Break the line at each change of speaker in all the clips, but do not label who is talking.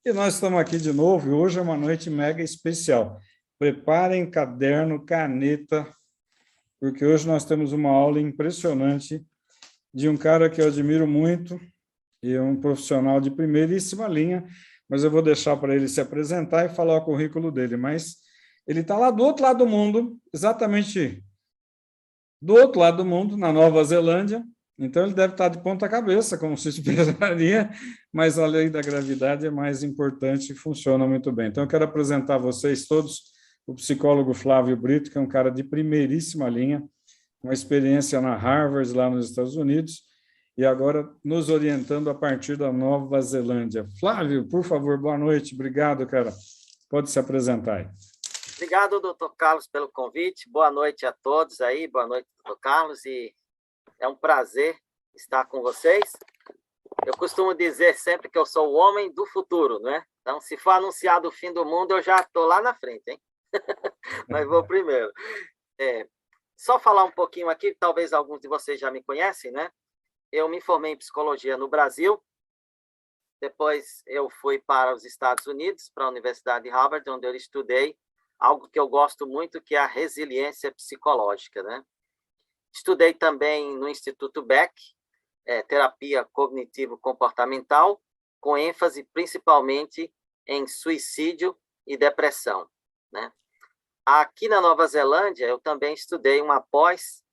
E nós estamos aqui de novo e hoje é uma noite mega especial. Preparem caderno, caneta, porque hoje nós temos uma aula impressionante de um cara que eu admiro muito e é um profissional de primeiríssima linha, mas eu vou deixar para ele se apresentar e falar o currículo dele. Mas ele está lá do outro lado do mundo, exatamente do outro lado do mundo, na Nova Zelândia. Então, ele deve estar de ponta cabeça, como se esperaria, mas a lei da gravidade é mais importante e funciona muito bem. Então, eu quero apresentar a vocês todos o psicólogo Flávio Brito, que é um cara de primeiríssima linha, uma experiência na Harvard, lá nos Estados Unidos, e agora nos orientando a partir da Nova Zelândia. Flávio, por favor, boa noite. Obrigado, cara. Pode se apresentar aí.
Obrigado, doutor Carlos, pelo convite. Boa noite a todos aí. Boa noite, doutor Carlos. E é um prazer estar com vocês. Eu costumo dizer sempre que eu sou o homem do futuro, né? Então, se for anunciado o fim do mundo, eu já estou lá na frente, hein? Mas vou primeiro. Só falar um pouquinho aqui, talvez alguns de vocês já me conhecem, né? Eu me formei em psicologia no Brasil. Depois eu fui para os Estados Unidos, para a Universidade de Harvard, onde eu estudei algo que eu gosto muito, que é a resiliência psicológica, né? Estudei também no Instituto Beck, terapia cognitivo-comportamental, com ênfase principalmente em suicídio e depressão, né? Aqui na Nova Zelândia, eu também estudei uma pós,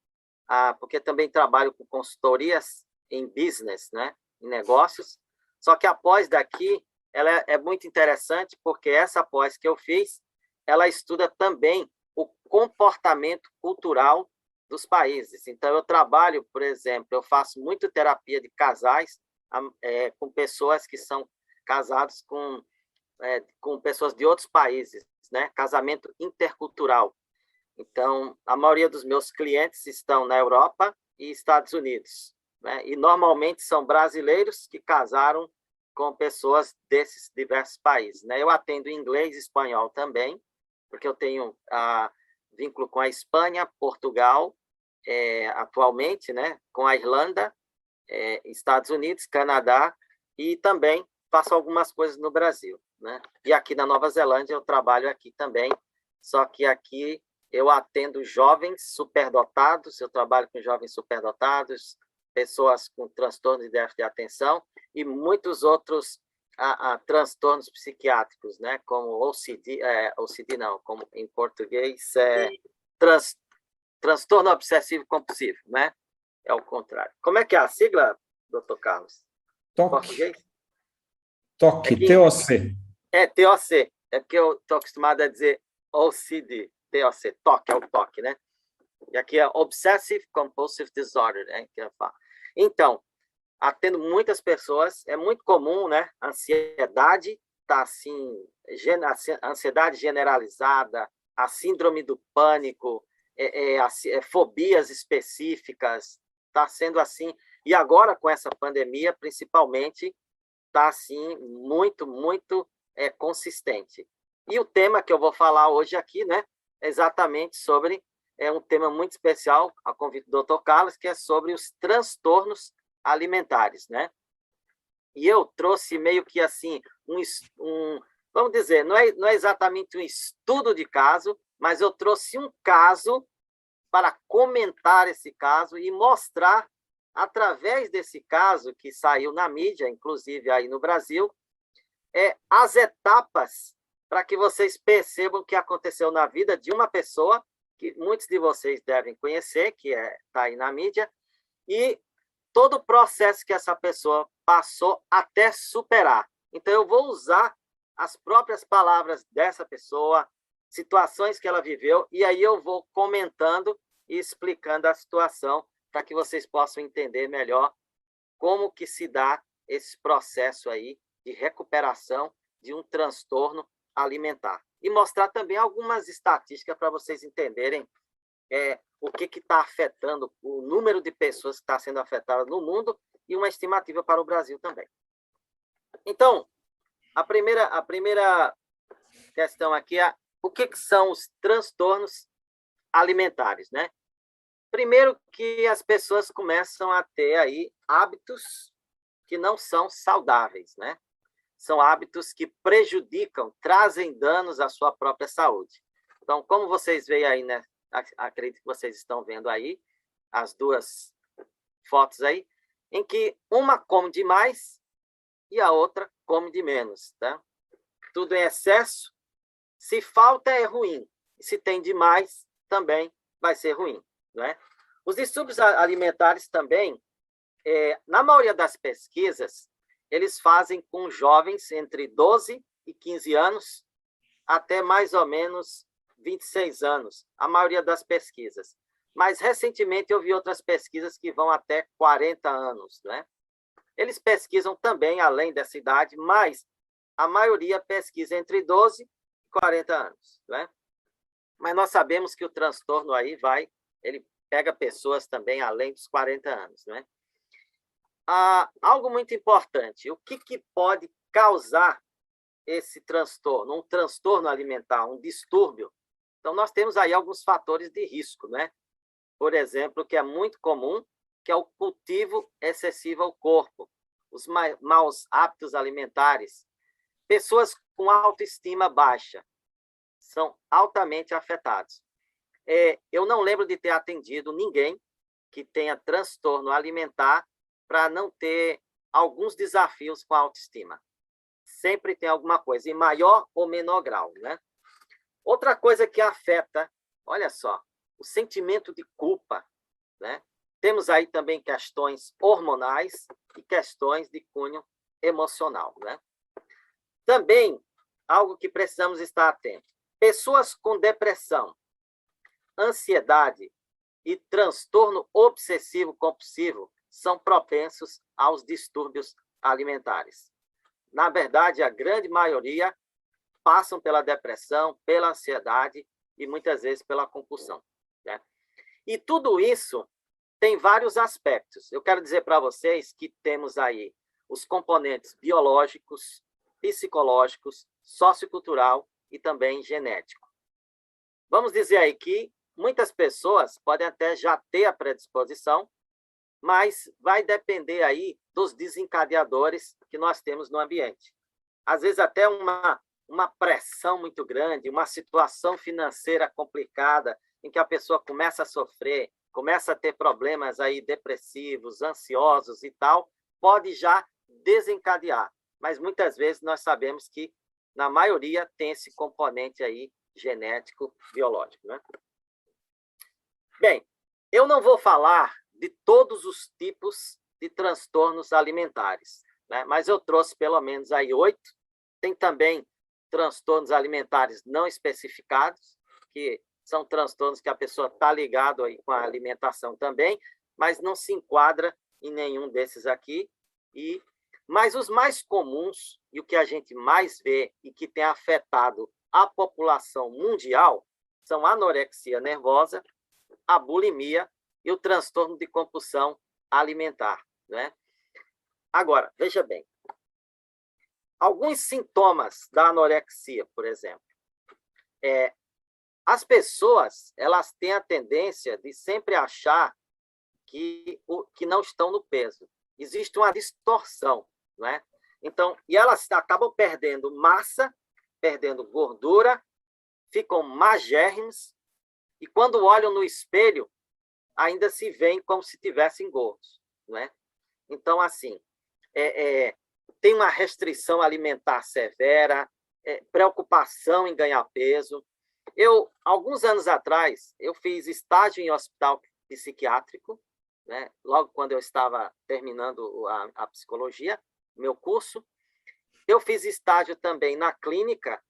porque também trabalho com consultorias em business, né? Em negócios. Só que a pós daqui, ela é muito interessante, porque essa pós que eu fiz, ela estuda também o comportamento cultural dos países. Então, eu trabalho, por exemplo, eu faço muito terapia de casais com pessoas que são casados com pessoas de outros países, né? Casamento intercultural. Então, a maioria dos meus clientes estão na Europa e Estados Unidos, né? E normalmente são brasileiros que casaram com pessoas desses diversos países, né? Eu atendo inglês e espanhol também, porque eu tenho vínculo com a Espanha, Portugal, atualmente, né? Com a Irlanda, Estados Unidos, Canadá, e também faço algumas coisas no Brasil, né? E aqui na Nova Zelândia eu trabalho aqui também, só que aqui eu atendo jovens superdotados, eu trabalho com jovens superdotados, pessoas com transtorno de déficit de atenção e muitos outros transtornos psiquiátricos, né? Como OCD não, como em português transtorno obsessivo compulsivo, né? É o contrário. Como é que é a sigla, doutor Carlos?
TOC.
Português?
TOC, TOC.
TOC. É porque eu estou acostumado a dizer OCD, TOC, TOC, é o TOC, né? E aqui é Obsessive Compulsive Disorder, né? Que eu falo. Então, atendo muitas pessoas, é muito comum, né? Ansiedade, tá assim, ansiedade generalizada, a síndrome do pânico, fobias específicas, tá sendo assim. E agora, com essa pandemia, principalmente, tá assim, muito, muito consistente. E o tema que eu vou falar hoje aqui, né? É exatamente sobre um tema muito especial, a convite do Dr. Carlos, que é sobre os transtornos alimentares, né? E eu trouxe meio que assim, vamos dizer, não é exatamente um estudo de caso, mas eu trouxe um caso para comentar esse caso e mostrar, através desse caso que saiu na mídia, inclusive aí no Brasil, as etapas para que vocês percebam o que aconteceu na vida de uma pessoa que muitos de vocês devem conhecer, que está aí na mídia, e todo o processo que essa pessoa passou até superar. Então, eu vou usar as próprias palavras dessa pessoa, situações que ela viveu, e aí eu vou comentando e explicando a situação para que vocês possam entender melhor como que se dá esse processo aí de recuperação de um transtorno alimentar. E mostrar também algumas estatísticas para vocês entenderem o que está afetando, o número de pessoas que está sendo afetadas no mundo e uma estimativa para o Brasil também. Então, a primeira questão aqui é o que são os transtornos alimentares, né? Primeiro que as pessoas começam a ter aí hábitos que não são saudáveis, né? são hábitos que prejudicam, trazem danos à sua própria saúde. Então, como vocês veem aí, né? Acredito que vocês estão vendo aí as duas fotos aí, em que uma come demais e a outra come de menos, tá? Tudo em excesso, se falta é ruim, e se tem demais também vai ser ruim, não é? Os distúrbios alimentares também, na maioria das pesquisas, eles fazem com jovens entre 12 e 15 anos até mais ou menos 26 anos, a maioria das pesquisas. Mas, recentemente, eu vi outras pesquisas que vão até 40 anos, né? Eles pesquisam também, além dessa idade, mas a maioria pesquisa entre 12 e 40 anos, né? Mas nós sabemos que o transtorno aí ele pega pessoas também além dos 40 anos, né? Algo muito importante, o que pode causar esse transtorno, um transtorno alimentar, um distúrbio? Então, nós temos aí alguns fatores de risco, né? Por exemplo, que é muito comum, que é o cultivo excessivo ao corpo, os maus hábitos alimentares, pessoas com autoestima baixa são altamente afetados. Eu não lembro de ter atendido ninguém que tenha transtorno alimentar para não ter alguns desafios com a autoestima. Sempre tem alguma coisa, em maior ou menor grau, né? Outra coisa que afeta, olha só, o sentimento de culpa, né? Temos aí também questões hormonais e questões de cunho emocional, né? Também, algo que precisamos estar atentos. Pessoas com depressão, ansiedade e transtorno obsessivo-compulsivo são propensos aos distúrbios alimentares. Na verdade, a grande maioria passam pela depressão, pela ansiedade e muitas vezes pela compulsão, né? E tudo isso tem vários aspectos. Eu quero dizer para vocês que temos aí os componentes biológicos, psicológicos, sociocultural e também genético. Vamos dizer aí que muitas pessoas podem até já ter a predisposição, mas vai depender aí dos desencadeadores que nós temos no ambiente. Às vezes até uma pressão muito grande, uma situação financeira complicada, em que a pessoa começa a sofrer, começa a ter problemas aí depressivos, ansiosos e tal, pode já desencadear. Mas muitas vezes nós sabemos que, na maioria, tem esse componente aí genético, biológico, né? Bem, eu não vou falar de todos os tipos de transtornos alimentares, né? Mas eu trouxe pelo menos aí 8. Tem também transtornos alimentares não especificados, que são transtornos que a pessoa está ligado aí com a alimentação também, mas não se enquadra em nenhum desses aqui. Mas os mais comuns, e o que a gente mais vê e que tem afetado a população mundial, são a anorexia nervosa, a bulimia e o transtorno de compulsão alimentar, né? Agora, veja bem, alguns sintomas da anorexia, por exemplo, as pessoas, elas têm a tendência de sempre achar que não estão no peso. Existe uma distorção, né? Então, e elas acabam perdendo massa, perdendo gordura, ficam magérrimas, e quando olham no espelho, ainda se veem como se tivessem gordos, né? Então, assim, tem uma restrição alimentar severa, preocupação em ganhar peso. Alguns anos atrás, eu fiz estágio em hospital psiquiátrico, né? Logo quando eu estava terminando a psicologia, meu curso. Eu fiz estágio também na clínica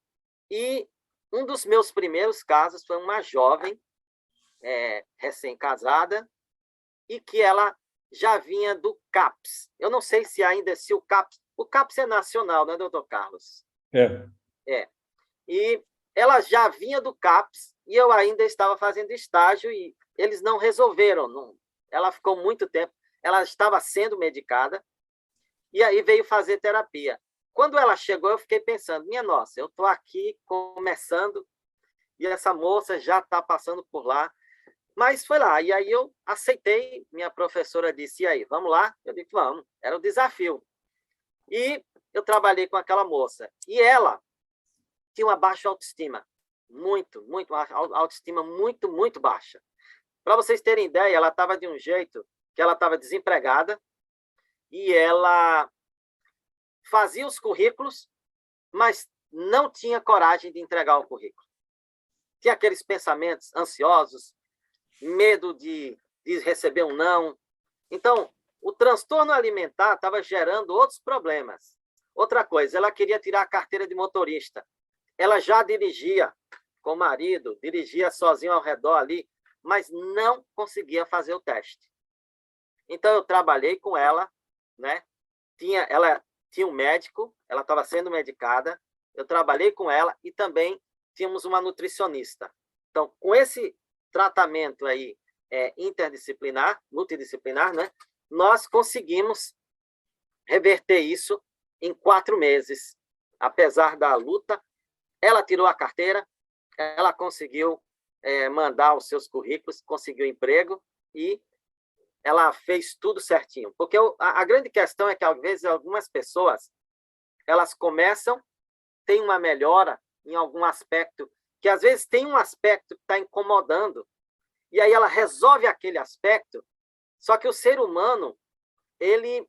e um dos meus primeiros casos foi uma jovem recém-casada e que ela já vinha do CAPS. Eu não sei se ainda o CAPS é nacional, né, doutor Carlos? E ela já vinha do CAPS e eu ainda estava fazendo estágio e eles não resolveram. Ela ficou muito tempo, ela estava sendo medicada e aí veio fazer terapia. Quando ela chegou, eu fiquei pensando, minha nossa, eu estou aqui começando e essa moça já está passando por lá. Mas foi lá, e aí eu aceitei, minha professora disse, e aí, vamos lá? Eu disse, vamos, era o desafio. E eu trabalhei com aquela moça. E ela tinha uma baixa autoestima. Uma autoestima muito baixa. Para vocês terem ideia, ela estava de um jeito que ela estava desempregada e ela fazia os currículos, mas não tinha coragem de entregar o currículo. Tinha aqueles pensamentos ansiosos, medo de receber um não. Então, o transtorno alimentar estava gerando outros problemas. Outra coisa, ela queria tirar a carteira de motorista. Ela já dirigia com o marido, dirigia sozinho ao redor ali, mas não conseguia fazer o teste. Então, eu trabalhei com ela, né? Ela tinha um médico, ela estava sendo medicada, eu trabalhei com ela e também tínhamos uma nutricionista. Então, com esse tratamento aí multidisciplinar, né? Nós conseguimos reverter isso em 4 meses. Apesar da luta, ela tirou a carteira, ela conseguiu mandar os seus currículos, conseguiu emprego e ela fez tudo certinho. Porque a grande questão é que, às vezes, algumas pessoas, elas começam, têm uma melhora em algum aspecto, que às vezes tem um aspecto que está incomodando, e aí ela resolve aquele aspecto, só que o ser humano, ele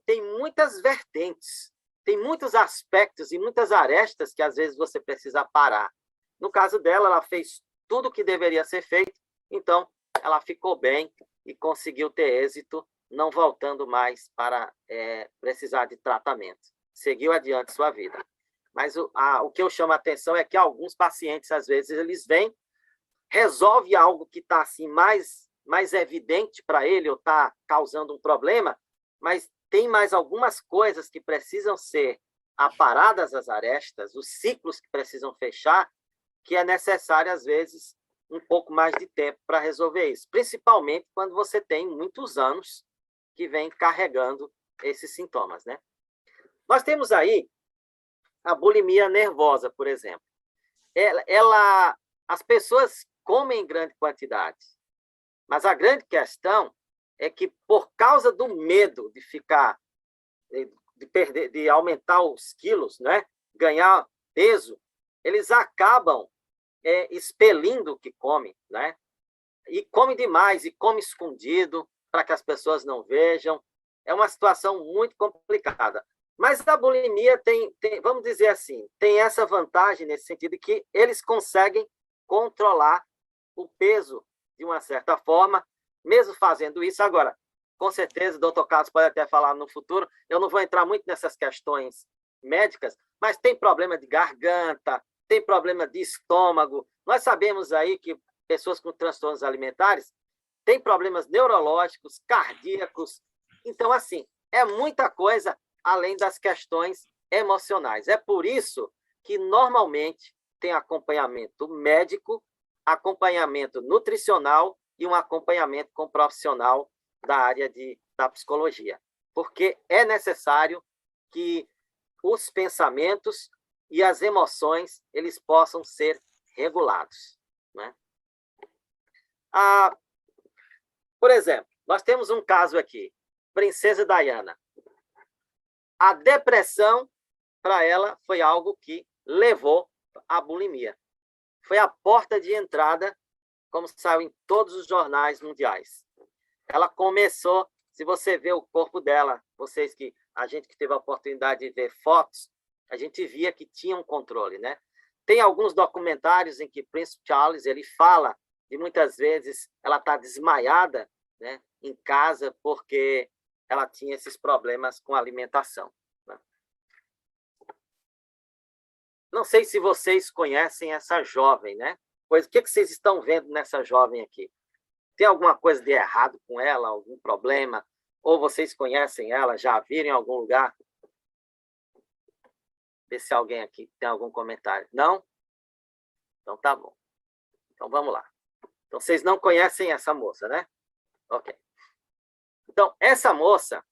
tem muitas vertentes, tem muitos aspectos e muitas arestas que às vezes você precisa parar. No caso dela, ela fez tudo o que deveria ser feito, então ela ficou bem e conseguiu ter êxito, não voltando mais para precisar de tratamento. Seguiu adiante sua vida. Mas o que eu chamo a atenção é que alguns pacientes, às vezes, eles vêm, resolve algo que está assim, mais evidente para ele, ou está causando um problema, mas tem mais algumas coisas que precisam ser aparadas as arestas, os ciclos que precisam fechar, que é necessário, às vezes, um pouco mais de tempo para resolver isso, principalmente quando você tem muitos anos que vem carregando esses sintomas, né? Nós temos aí a bulimia nervosa, por exemplo. As pessoas comem em grande quantidade, mas a grande questão é que, por causa do medo de ficar, de perder, de aumentar os quilos, né? Ganhar peso, eles acabam expelindo o que come, né? E come demais, e come escondido, para que as pessoas não vejam. É uma situação muito complicada. Mas a bulimia tem, vamos dizer assim, tem essa vantagem nesse sentido que eles conseguem controlar o peso de uma certa forma, mesmo fazendo isso. Agora, com certeza, o doutor Carlos pode até falar no futuro, eu não vou entrar muito nessas questões médicas, mas tem problema de garganta, tem problema de estômago. Nós sabemos aí que pessoas com transtornos alimentares têm problemas neurológicos, cardíacos. Então, assim, é muita coisa além das questões emocionais. É por isso que, normalmente, tem acompanhamento médico, acompanhamento nutricional e um acompanhamento com profissional da área da psicologia. Porque é necessário que os pensamentos e as emoções eles possam ser regulados, né? Por exemplo, nós temos um caso aqui, Princesa Diana. A depressão, para ela, foi algo que levou à bulimia. Foi a porta de entrada, como saiu em todos os jornais mundiais. Ela começou, se você vê o corpo dela, a gente que teve a oportunidade de ver fotos, a gente via que tinha um controle, né? Tem alguns documentários em que Príncipe Charles ele fala de muitas vezes ela está desmaiada, né, em casa porque ela tinha esses problemas com a alimentação, né? Não sei se vocês conhecem essa jovem, né? Pois o que vocês estão vendo nessa jovem aqui? Tem alguma coisa de errado com ela, algum problema? Ou vocês conhecem ela, já viram em algum lugar? Ver se alguém aqui tem algum comentário. Não? Então tá bom. Então vamos lá. Então vocês não conhecem essa moça, né? Ok. Então, essa moça,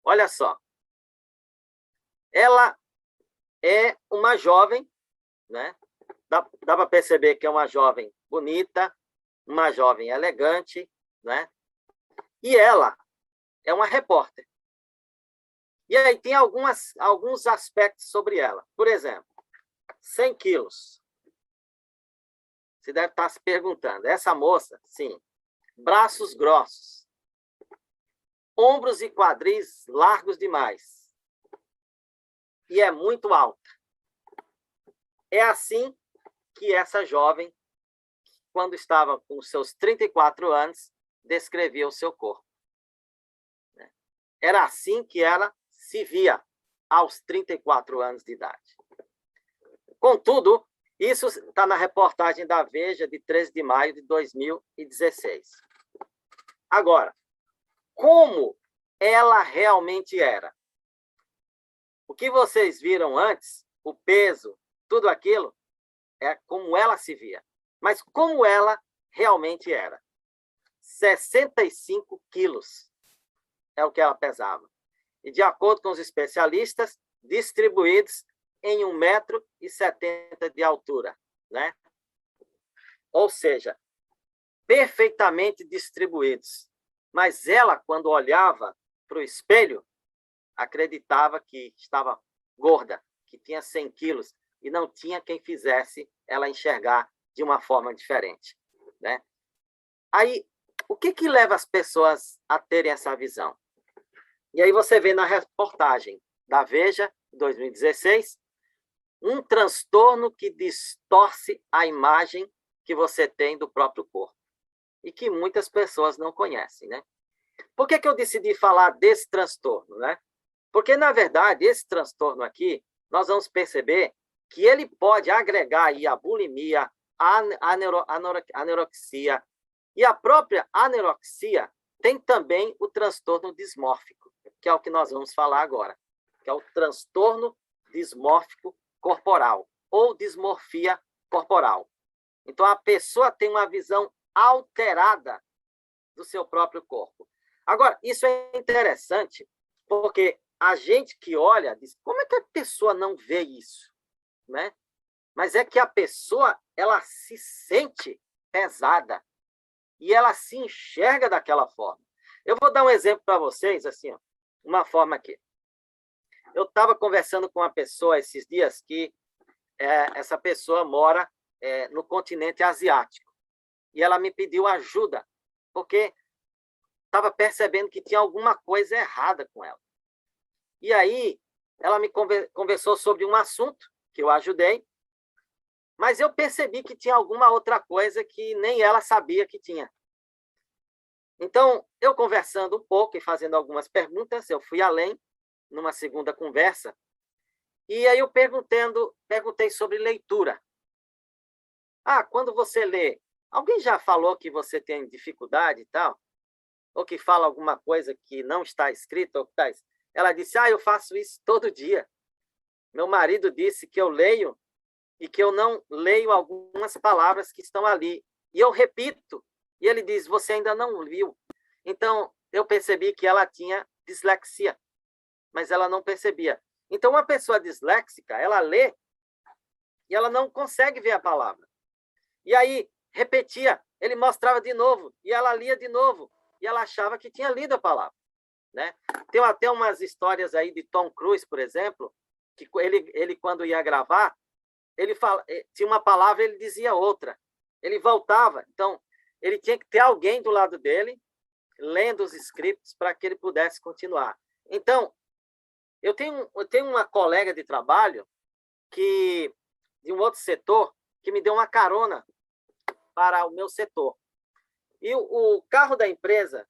olha só, ela é uma jovem, né? Dá para perceber que é uma jovem bonita, uma jovem elegante, né? E ela é uma repórter. E aí tem alguns aspectos sobre ela. Por exemplo, 100 quilos. Você deve estar se perguntando. Essa moça, sim, braços grossos, ombros e quadris largos demais. E é muito alta. É assim que essa jovem, quando estava com seus 34 anos, descrevia o seu corpo. Era assim que ela se via aos 34 anos de idade. Contudo, isso está na reportagem da Veja de 13 de maio de 2016. Agora, como ela realmente era? O que vocês viram antes, o peso, tudo aquilo, é como ela se via. Mas como ela realmente era? 65 quilos é o que ela pesava. E, de acordo com os especialistas, distribuídos em 1,70 m de altura, né? Ou seja, perfeitamente distribuídos. Mas ela, quando olhava para o espelho, acreditava que estava gorda, que tinha 100 quilos, e não tinha quem fizesse ela enxergar de uma forma diferente, né? Aí, o que leva as pessoas a terem essa visão? E aí você vê na reportagem da Veja, 2016, um transtorno que distorce a imagem que você tem do próprio corpo e que muitas pessoas não conhecem, né? Por que eu decidi falar desse transtorno, né? Porque, na verdade, esse transtorno aqui, nós vamos perceber que ele pode agregar aí a bulimia, a anorexia, e a própria anorexia tem também o transtorno dismórfico, que é o que nós vamos falar agora, que é o transtorno dismórfico corporal, ou dismorfia corporal. Então, a pessoa tem uma visão alterada do seu próprio corpo. Agora, isso é interessante, porque a gente que olha diz, como é que a pessoa não vê isso? Né? Mas é que a pessoa, ela se sente pesada e ela se enxerga daquela forma. Eu vou dar um exemplo para vocês, assim, ó, uma forma aqui. Eu estava conversando com uma pessoa esses dias que essa pessoa mora no continente asiático. E ela me pediu ajuda, porque estava percebendo que tinha alguma coisa errada com ela. E aí, ela me conversou sobre um assunto que eu ajudei, mas eu percebi que tinha alguma outra coisa que nem ela sabia que tinha. Então, eu conversando um pouco e fazendo algumas perguntas, eu fui além, numa segunda conversa, e aí eu perguntei sobre leitura. Quando você lê, alguém já falou que você tem dificuldade e tal? Ou que fala alguma coisa que não está escrita? Ou que está... Ela disse, eu faço isso todo dia. Meu marido disse que eu leio e que eu não leio algumas palavras que estão ali. E eu repito. E ele diz, você ainda não viu. Então, eu percebi que ela tinha dislexia, mas ela não percebia. Então, uma pessoa disléxica, ela lê e ela não consegue ver a palavra. E aí, repetia, ele mostrava de novo, e ela lia de novo, e ela achava que tinha lido a palavra. Né? Tem até umas histórias aí de Tom Cruise, por exemplo, que ele quando ia gravar, ele tinha uma palavra, ele dizia outra. Ele voltava. Então, ele tinha que ter alguém do lado dele, lendo os scripts, para que ele pudesse continuar. Então, eu tenho uma colega de trabalho de um outro setor que me deu uma carona para o meu setor. E o carro da empresa,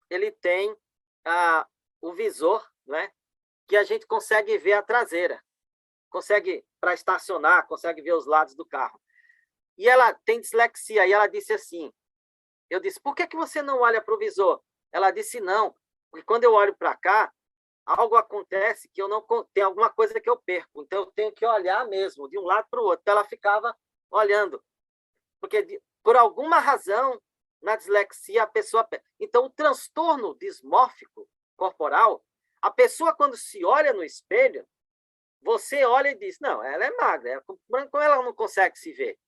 ele tem o visor, né, que a gente consegue ver a traseira. Consegue, para estacionar, consegue ver os lados do carro. E ela tem dislexia, e ela disse assim, eu disse, por que você não olha para o visor? Ela disse, não, porque quando eu olho para cá, algo acontece que eu não tem alguma coisa que eu perco, então eu tenho que olhar mesmo, de um lado para o outro. Então ela ficava olhando, porque por alguma razão, na dislexia, a pessoa... Então, o transtorno dismórfico corporal, a pessoa, quando se olha no espelho, você olha e diz, não, ela é magra, como ela não consegue se ver?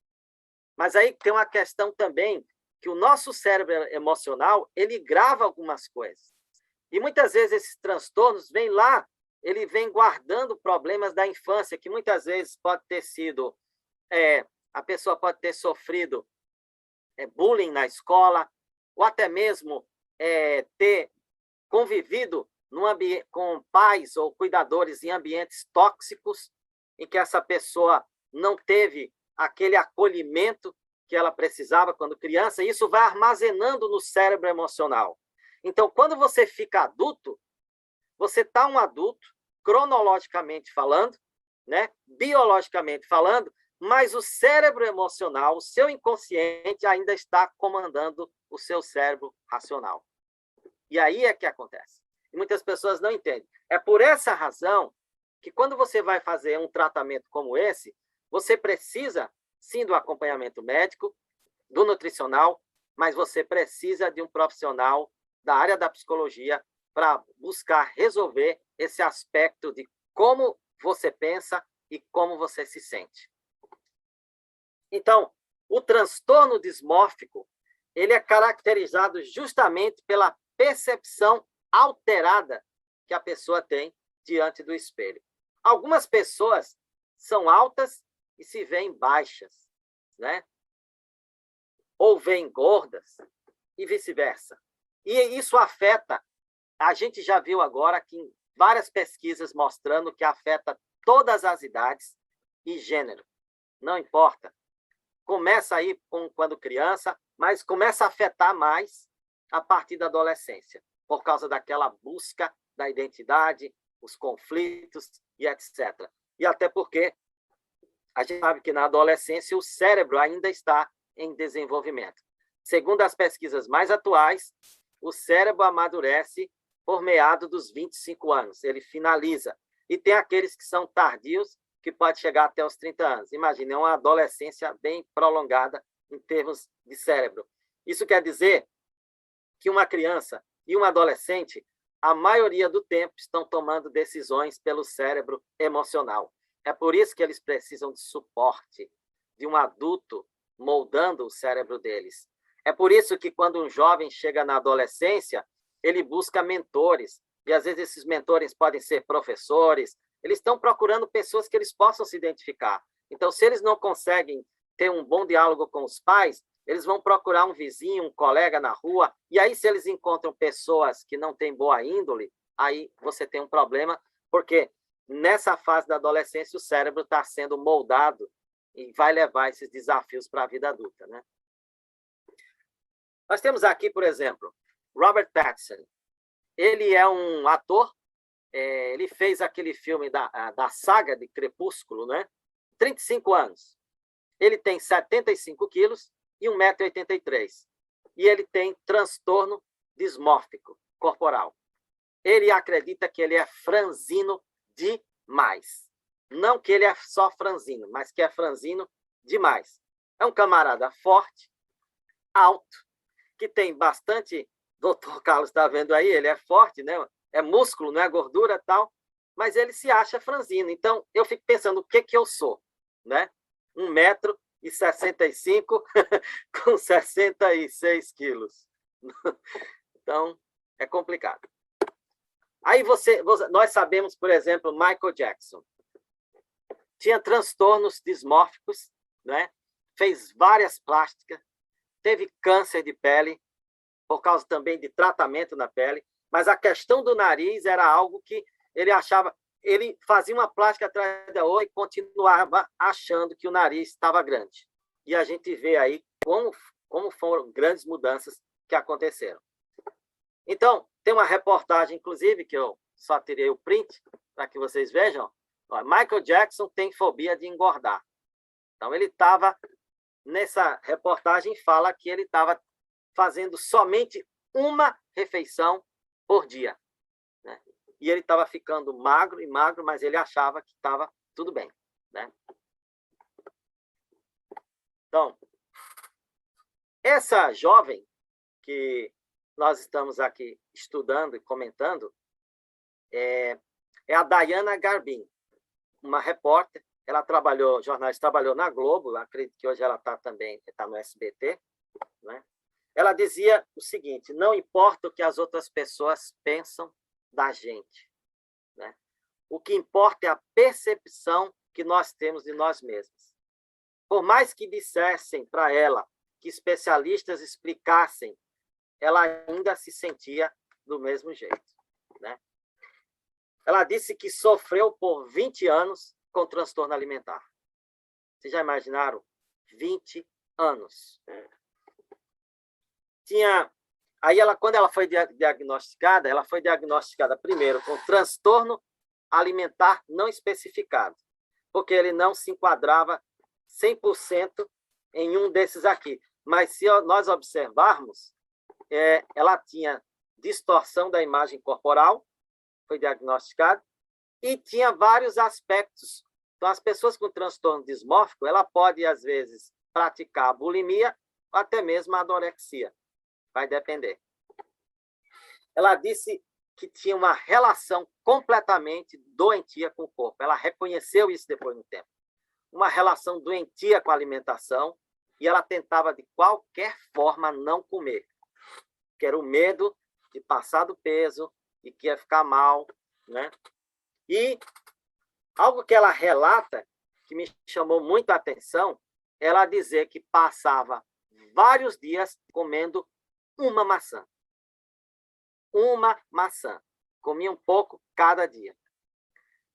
Mas aí tem uma questão também, que o nosso cérebro emocional, ele grava algumas coisas. E muitas vezes esses transtornos vêm lá ele vem guardando problemas da infância, que muitas vezes pode ter sido, a pessoa pode ter sofrido bullying na escola, ou até mesmo ter convivido com pais ou cuidadores em ambientes tóxicos, em que essa pessoa não teve aquele acolhimento que ela precisava quando criança, e isso vai armazenando no cérebro emocional. Então, quando você fica adulto, você está um adulto, cronologicamente falando, né? Biologicamente falando, mas o cérebro emocional, o seu inconsciente, ainda está comandando o seu cérebro racional. E aí é que acontece. E muitas pessoas não entendem. É por essa razão que, quando você vai fazer um tratamento como esse, você precisa, sim, do acompanhamento médico, do nutricional, mas você precisa de um profissional da área da psicologia para buscar resolver esse aspecto de como você pensa e como você se sente. Então, o transtorno dismórfico, ele é caracterizado justamente pela percepção alterada que a pessoa tem diante do espelho. Algumas pessoas são altas e se veem baixas, né? Ou veem gordas, e vice-versa. E isso afeta, a gente já viu agora aqui em várias pesquisas mostrando que afeta todas as idades e gênero. Não importa. Começa aí quando criança, mas começa a afetar mais a partir da adolescência, por causa daquela busca da identidade, os conflitos e etc. E até porque a gente sabe que na adolescência o cérebro ainda está em desenvolvimento. Segundo as pesquisas mais atuais, o cérebro amadurece por meados dos 25 anos, ele finaliza. E tem aqueles que são tardios, que pode chegar até os 30 anos. Imagine, é uma adolescência bem prolongada em termos de cérebro. Isso quer dizer que uma criança e um adolescente, a maioria do tempo, estão tomando decisões pelo cérebro emocional. É por isso que eles precisam de suporte, de um adulto moldando o cérebro deles. É por isso que, quando um jovem chega na adolescência, ele busca mentores, e às vezes esses mentores podem ser professores, eles estão procurando pessoas que eles possam se identificar. Então, se eles não conseguem ter um bom diálogo com os pais, eles vão procurar um vizinho, um colega na rua, e aí, se eles encontram pessoas que não têm boa índole, aí você tem um problema, porque nessa fase da adolescência o cérebro está sendo moldado e vai levar esses desafios para a vida adulta, né? Nós temos aqui, por exemplo, Robert Pattinson. Ele é um ator, ele fez aquele filme da saga de Crepúsculo, né? 35 anos. Ele tem 75 quilos e 1,83 m. E ele tem transtorno dismórfico corporal. Ele acredita que ele é franzino demais. Não que ele é só franzino, mas que é franzino demais. É um camarada forte, alto, que tem bastante... Doutor Carlos está vendo aí, ele é forte, né? É músculo, não é gordura e tal, mas ele se acha franzino. Então, eu fico pensando, o que eu sou, né? 1,65 m com 66 quilos. Então, é complicado. Aí nós sabemos, por exemplo, Michael Jackson. Tinha transtornos dismórficos, né? Fez várias plásticas, teve câncer de pele, por causa também de tratamento na pele, mas a questão do nariz era algo que ele achava, ele fazia uma plástica atrás da outra e continuava achando que o nariz estava grande. E a gente vê aí como foram grandes mudanças que aconteceram. Então, tem uma reportagem, inclusive, que eu só tirei o print para que vocês vejam. Michael Jackson tem fobia de engordar. Então, ele estava, nessa reportagem, fala que ele estava fazendo somente uma refeição por dia, né? E ele estava ficando magro, mas ele achava que estava tudo bem, né? Então, essa jovem que nós estamos aqui estudando e comentando é a Diana Garbin, uma repórter. Ela trabalhou na Globo, acredito que hoje ela está no SBT, né? Ela dizia o seguinte: não importa o que as outras pessoas pensam da gente, né? O que importa é a percepção que nós temos de nós mesmos. Por mais que dissessem para ela, que especialistas explicassem, ela ainda se sentia do mesmo jeito, né? Ela disse que sofreu por 20 anos com transtorno alimentar. Vocês já imaginaram? 20 anos. Aí, quando ela foi diagnosticada, ela foi diagnosticada primeiro com transtorno alimentar não especificado, porque ele não se enquadrava 100% em um desses aqui. Mas, se nós observarmos, ela tinha distorção da imagem corporal, foi diagnosticada, e tinha vários aspectos. Então, as pessoas com transtorno dismórfico, ela pode, às vezes, praticar bulimia ou até mesmo a anorexia. Vai depender. Ela disse que tinha uma relação completamente doentia com o corpo. Ela reconheceu isso depois do tempo. Uma relação doentia com a alimentação, e ela tentava, de qualquer forma, não comer. Que era o medo de passar do peso e que ia ficar mal, né? E algo que ela relata, que me chamou muito a atenção, ela dizer que passava vários dias comendo uma maçã. Uma maçã. Comia um pouco cada dia.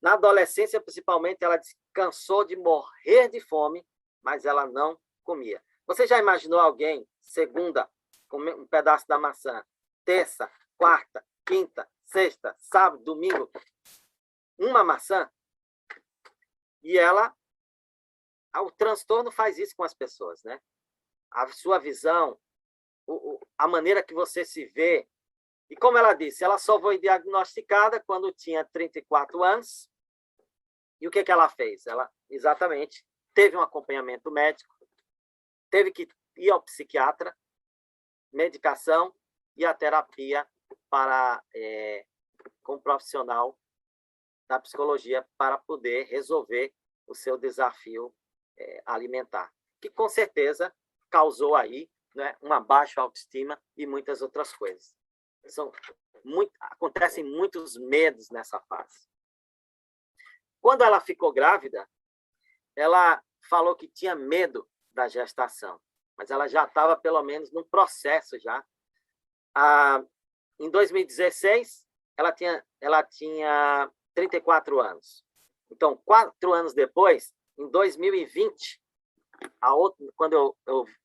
Na adolescência, principalmente, ela cansou de morrer de fome, mas ela não comia. Você já imaginou alguém, segunda, comer um pedaço da maçã, terça, quarta, quinta, sexta, sábado, domingo, uma maçã? E o transtorno faz isso com as pessoas, né? A sua visão, a maneira que você se vê. E como ela disse, ela só foi diagnosticada quando tinha 34 anos. E o que ela fez? Ela, exatamente, teve um acompanhamento médico, teve que ir ao psiquiatra, medicação e a terapia com um profissional da psicologia para poder resolver o seu desafio alimentar, que com certeza causou aí, né, uma baixa autoestima e muitas outras coisas. Acontecem muitos medos nessa fase. Quando ela ficou grávida, ela falou que tinha medo da gestação, mas ela já estava, pelo menos, num processo já. Em 2016, ela tinha 34 anos. Então, 4 anos depois, em 2020, quando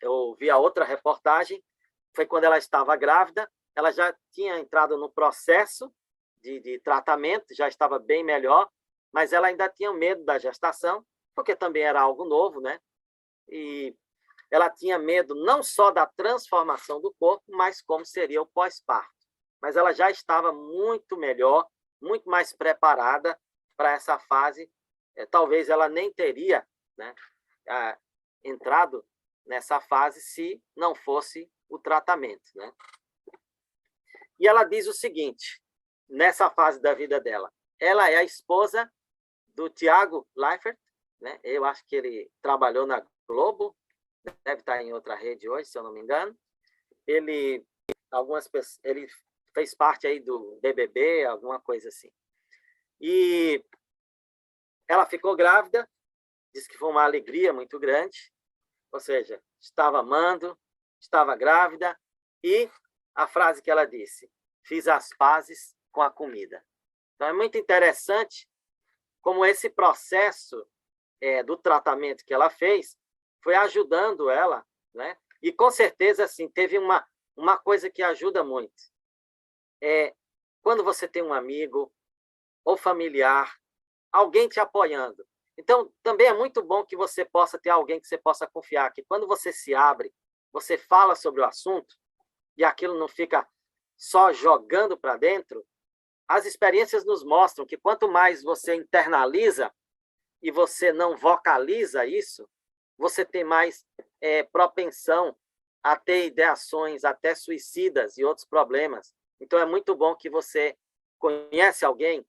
eu vi a outra reportagem, foi quando ela estava grávida. Ela já tinha entrado no processo de tratamento, já estava bem melhor, mas ela ainda tinha medo da gestação, porque também era algo novo, né? E ela tinha medo não só da transformação do corpo, mas como seria o pós-parto. Mas ela já estava muito melhor, muito mais preparada para essa fase. Talvez ela nem teria, né, entrado nessa fase se não fosse o tratamento, né? E ela diz o seguinte, nessa fase da vida dela, ela é a esposa do Tiago Leifert, né? Eu acho que ele trabalhou na Globo, deve estar em outra rede hoje, se eu não me engano. Ele fez parte aí do BBB, alguma coisa assim. E ela ficou grávida, disse que foi uma alegria muito grande, ou seja, estava amando, estava grávida, e a frase que ela disse, fiz as pazes com a comida. Então, é muito interessante como esse processo do tratamento que ela fez foi ajudando ela, né? E, com certeza, assim, teve uma coisa que ajuda muito. Quando você tem um amigo ou familiar, alguém te apoiando. Então, também é muito bom que você possa ter alguém que você possa confiar, que quando você se abre, você fala sobre o assunto, e aquilo não fica só jogando para dentro. As experiências nos mostram que quanto mais você internaliza e você não vocaliza isso, você tem mais propensão a ter ideações até suicidas e outros problemas. Então, é muito bom que você conhece alguém,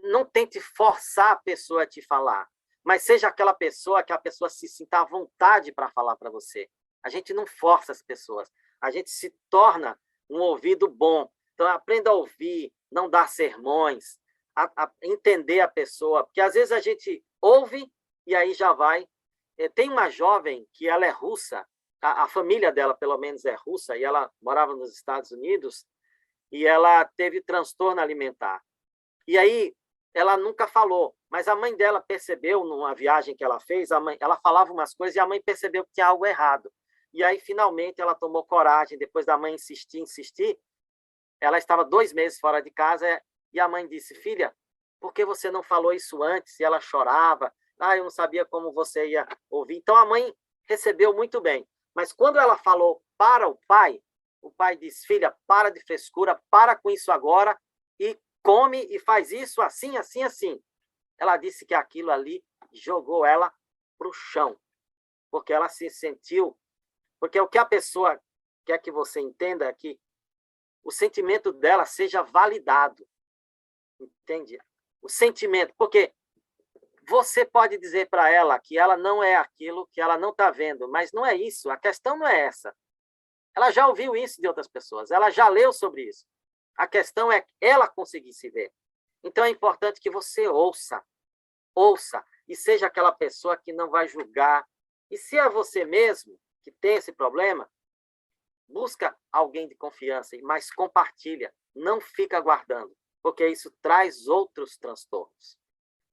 não tente forçar a pessoa a te falar, mas seja aquela pessoa que a pessoa se sinta à vontade para falar para você. A gente não força as pessoas, a gente se torna um ouvido bom. Então, aprenda a ouvir, não dar sermões, a entender a pessoa, porque às vezes a gente ouve e aí já vai. Tem uma jovem que ela é russa, a família dela, pelo menos, é russa, e ela morava nos Estados Unidos, e ela teve transtorno alimentar. E aí, ela nunca falou, mas a mãe dela percebeu, numa viagem que ela fez, ela falava umas coisas e a mãe percebeu que tinha algo errado. E aí, finalmente, ela tomou coragem, depois da mãe insistir. Ela estava 2 meses fora de casa, e a mãe disse, filha, por que você não falou isso antes? E ela chorava, eu não sabia como você ia ouvir. Então, a mãe recebeu muito bem. Mas quando ela falou para o pai disse, filha, para de frescura, para com isso agora, e come e faz isso assim, assim, assim. Ela disse que aquilo ali jogou ela para o chão, porque ela se sentiu... Porque o que a pessoa quer que você entenda é que o sentimento dela seja validado. Entende? O sentimento. Porque você pode dizer para ela que ela não é aquilo, que ela não está vendo, mas não é isso. A questão não é essa. Ela já ouviu isso de outras pessoas. Ela já leu sobre isso. A questão é ela conseguir se ver. Então, é importante que você ouça, e seja aquela pessoa que não vai julgar. E se é você mesmo que tem esse problema, busca alguém de confiança, mas compartilha, não fica guardando, porque isso traz outros transtornos.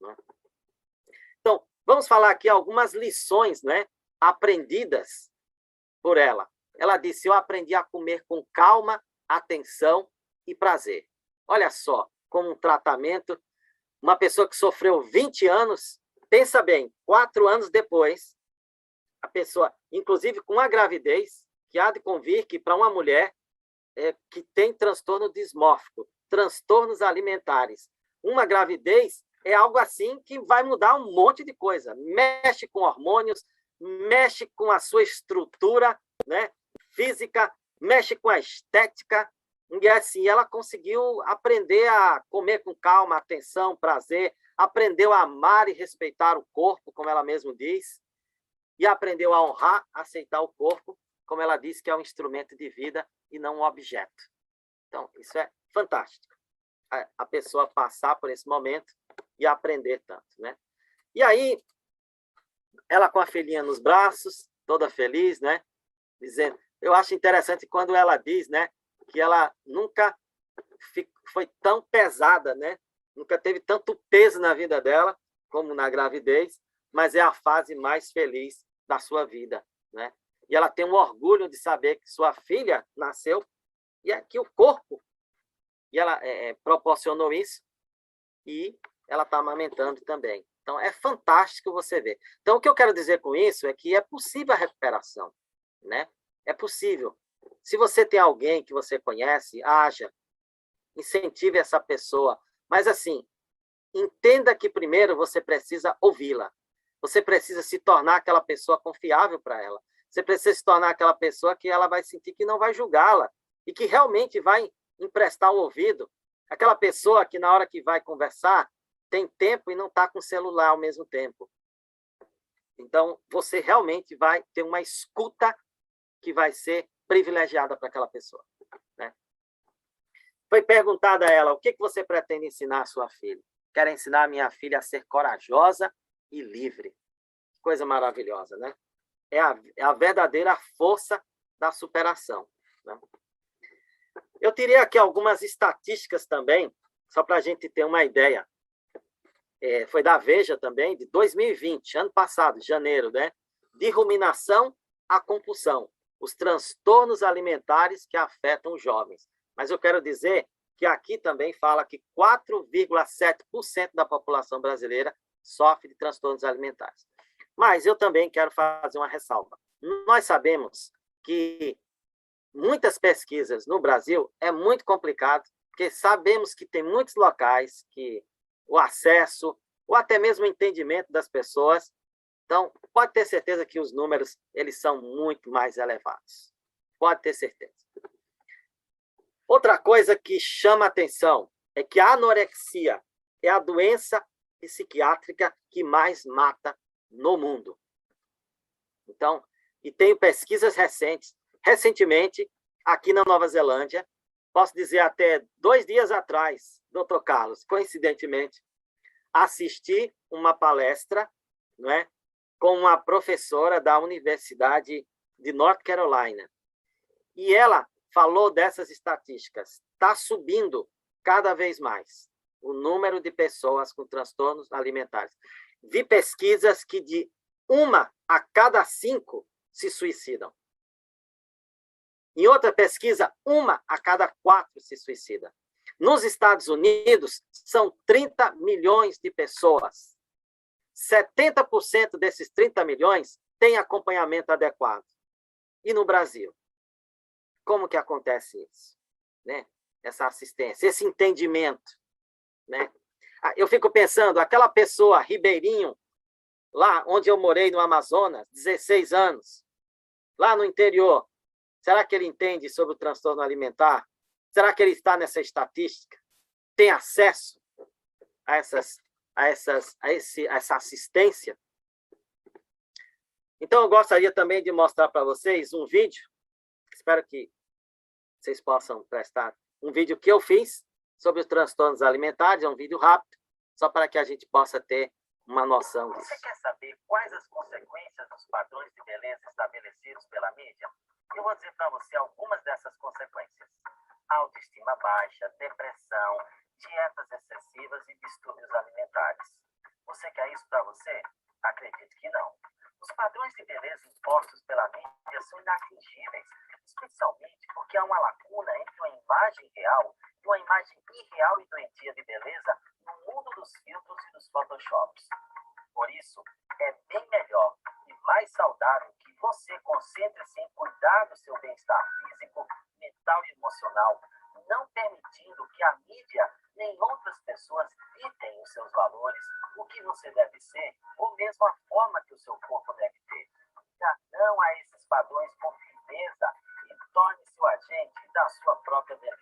Né? Então, vamos falar aqui algumas lições, né, aprendidas por ela. Ela disse, eu aprendi a comer com calma, atenção e prazer. Olha só, como um tratamento, uma pessoa que sofreu 20 anos, pensa bem, 4 anos depois, a pessoa, inclusive com a gravidez, que há de convir que para uma mulher que tem transtorno dismórfico, transtornos alimentares, uma gravidez é algo assim que vai mudar um monte de coisa. Mexe com hormônios, mexe com a sua estrutura, né, física, mexe com a estética. E assim, ela conseguiu aprender a comer com calma, atenção, prazer, aprendeu a amar e respeitar o corpo, como ela mesma diz, e aprendeu a honrar, aceitar o corpo, como ela disse, que é um instrumento de vida e não um objeto. Então, isso é fantástico. A pessoa passar por esse momento e aprender tanto, né? E aí, ela com a filhinha nos braços, toda feliz, né? Dizendo, eu acho interessante quando ela diz, né, que ela nunca foi tão pesada, né? Nunca teve tanto peso na vida dela como na gravidez, mas é a fase mais feliz da sua vida, né? E ela tem um orgulho de saber que sua filha nasceu e é que o corpo, e ela proporcionou isso, e ela está amamentando também. Então, é fantástico você ver. Então, o que eu quero dizer com isso é que é possível a recuperação, né? É possível. Se você tem alguém que você conhece, haja, incentive essa pessoa. Mas, assim, entenda que primeiro você precisa ouvi-la. Você precisa se tornar aquela pessoa confiável para ela. Você precisa se tornar aquela pessoa que ela vai sentir que não vai julgá-la e que realmente vai emprestar o ouvido. Aquela pessoa que, na hora que vai conversar, tem tempo e não está com o celular ao mesmo tempo. Então, você realmente vai ter uma escuta que vai ser privilegiada para aquela pessoa. Né? Foi perguntada a ela, o que você pretende ensinar à sua filha? Quero ensinar a minha filha a ser corajosa e livre. Coisa maravilhosa, né? É a verdadeira força da superação. Né? Eu teria aqui algumas estatísticas também, só para a gente ter uma ideia. Foi da Veja também, de 2020, ano passado, janeiro, né? De ruminação à compulsão, os transtornos alimentares que afetam os jovens. Mas eu quero dizer que aqui também fala que 4,7% da população brasileira sofre de transtornos alimentares. Mas eu também quero fazer uma ressalva. Nós sabemos que muitas pesquisas no Brasil é muito complicado, porque sabemos que tem muitos locais que o acesso, ou até mesmo o entendimento das pessoas, então, pode ter certeza que os números eles são muito mais elevados. Pode ter certeza. Outra coisa que chama atenção é que a anorexia é a doença psiquiátrica que mais mata no mundo. Então, e tenho pesquisas recentemente, aqui na Nova Zelândia, posso dizer até 2 dias atrás, doutor Carlos, coincidentemente, assisti uma palestra, não é, com uma professora da Universidade de North Carolina. E ela falou dessas estatísticas. Está subindo cada vez mais o número de pessoas com transtornos alimentares. Vi pesquisas que de 1 a cada 5 se suicidam. Em outra pesquisa, 1 a cada 4 se suicida. Nos Estados Unidos, são 30 milhões de pessoas. 70% desses 30 milhões têm acompanhamento adequado. E no Brasil? Como que acontece isso? Né? Essa assistência, esse entendimento. Né? Eu fico pensando, aquela pessoa, ribeirinho, lá onde eu morei no Amazonas, 16 anos, lá no interior, será que ele entende sobre o transtorno alimentar? Será que ele está nessa estatística? Tem acesso a essa assistência? Então, eu gostaria também de mostrar para vocês um vídeo, espero que vocês possam prestar, um vídeo que eu fiz sobre os transtornos alimentares, é um vídeo rápido, só para que a gente possa ter uma noção disso. Você quer saber quais as consequências dos padrões de beleza estabelecidos pela mídia? Eu vou dizer para você algumas dessas consequências. Autoestima baixa, depressão, dietas excessivas e distúrbios alimentares. Você quer isso para você? Acredito que não. Os padrões de beleza impostos pela mídia são inatingíveis, especialmente porque há uma lacuna entre uma imagem real e uma imagem irreal e doentia de beleza no mundo dos filtros e dos photoshops. Por isso, é bem melhor e mais saudável que você concentre-se em cuidar do seu bem-estar físico, mental e emocional, não permitindo que a mídia nem outras pessoas ditem os seus valores, o que você deve ser, ou mesmo a forma que o seu corpo deve ter. Diga não a esses padrões por firmeza e torne-se o agente da sua própria beleza.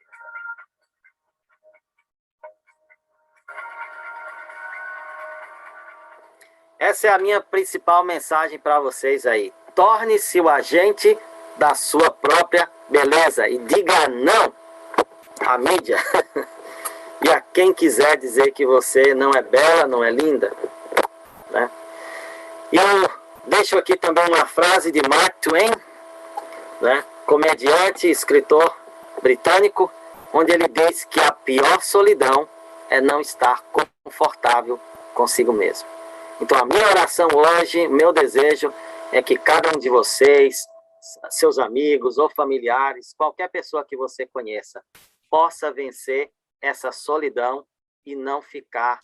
Essa é a minha principal mensagem para vocês aí. Torne-se o agente da sua própria beleza e diga não à mídia e a quem quiser dizer que você não é bela, não é linda. Né? E eu deixo aqui também uma frase de Mark Twain, né? Comediante e escritor britânico, onde ele diz que a pior solidão é não estar confortável consigo mesmo. Então, a minha oração hoje, meu desejo é que cada um de vocês, seus amigos ou familiares, qualquer pessoa que você conheça, possa vencer essa solidão e não ficar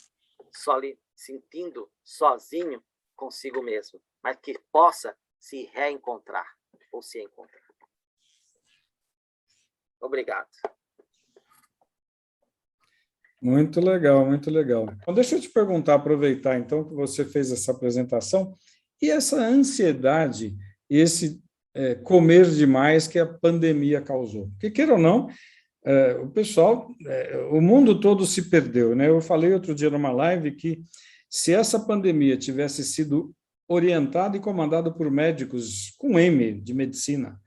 sentindo sozinho consigo mesmo, mas que possa se reencontrar ou se encontrar. Obrigado.
Muito legal, muito legal. Então, deixa eu te perguntar, aproveitar então que você fez essa apresentação, e essa ansiedade, esse comer demais que a pandemia causou. Porque, queira ou não, o pessoal, o mundo todo se perdeu, né? Eu falei outro dia numa live que se essa pandemia tivesse sido orientada e comandada por médicos com M de medicina,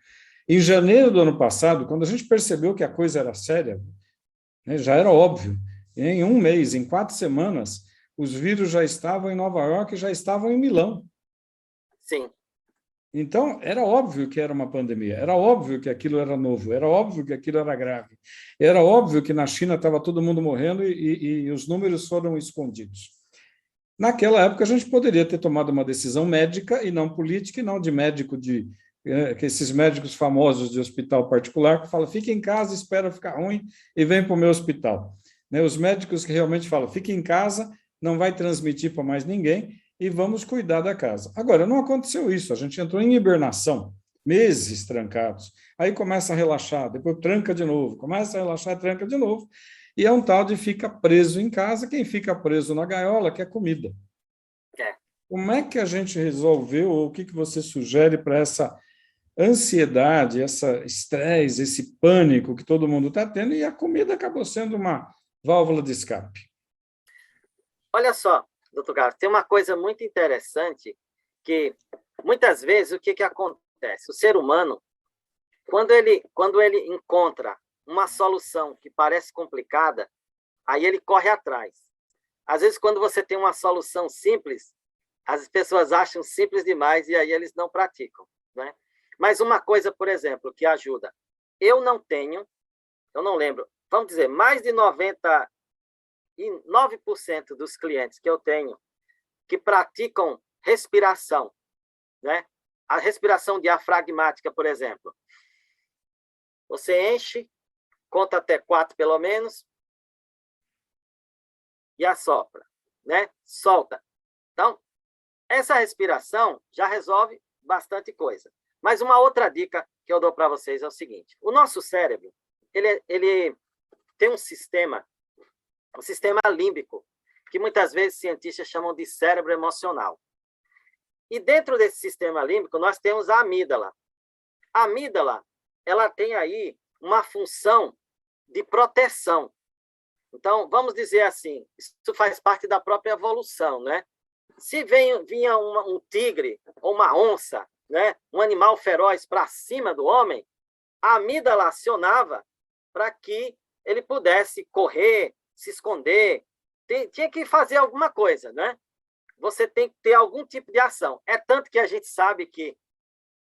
em janeiro do ano passado, quando a gente percebeu que a coisa era séria, né, já era óbvio. Em um mês, em 4 semanas, os vírus já estavam em Nova York e já estavam em Milão.
Sim.
Então, era óbvio que era uma pandemia, era óbvio que aquilo era novo, era óbvio que aquilo era grave, era óbvio que na China estava todo mundo morrendo e os números foram escondidos. Naquela época, a gente poderia ter tomado uma decisão médica e não política, e não de médico que esses médicos famosos de hospital particular que falam, fica em casa, espera ficar ruim e vem para o meu hospital. Os médicos que realmente falam, fique em casa, não vai transmitir para mais ninguém e vamos cuidar da casa. Agora, não aconteceu isso, a gente entrou em hibernação, meses trancados, aí começa a relaxar, depois tranca de novo, começa a relaxar, tranca de novo, e é um tal de fica preso em casa, quem fica preso na gaiola quer comida. Como é que a gente resolveu, ou o que você sugere para essa ansiedade, esse estresse, esse pânico que todo mundo está tendo, e a comida acabou sendo uma válvula de escape?
Olha só, doutor Carlos, tem uma coisa muito interessante que, muitas vezes, o que acontece? O ser humano, quando ele encontra uma solução que parece complicada, aí ele corre atrás. Às vezes, quando você tem uma solução simples, as pessoas acham simples demais e aí eles não praticam, né? Mas uma coisa, por exemplo, que ajuda. Eu não lembro, vamos dizer, mais de 99% dos clientes que eu tenho que praticam respiração, né? A respiração diafragmática, por exemplo. Você enche, conta até 4 pelo menos, e assopra, né? Solta. Então, essa respiração já resolve bastante coisa. Mas uma outra dica que eu dou para vocês é o seguinte: o nosso cérebro, ele tem um sistema límbico, que muitas vezes cientistas chamam de cérebro emocional. E dentro desse sistema límbico, nós temos a amígdala. A amígdala, ela tem aí uma função de proteção. Então, vamos dizer assim, isso faz parte da própria evolução, né? Se vinha um tigre ou uma onça, né, um animal feroz para cima do homem, a amígdala acionava para que ele pudesse correr, se esconder, tinha que fazer alguma coisa, né? Você tem que ter algum tipo de ação. É tanto que a gente sabe que,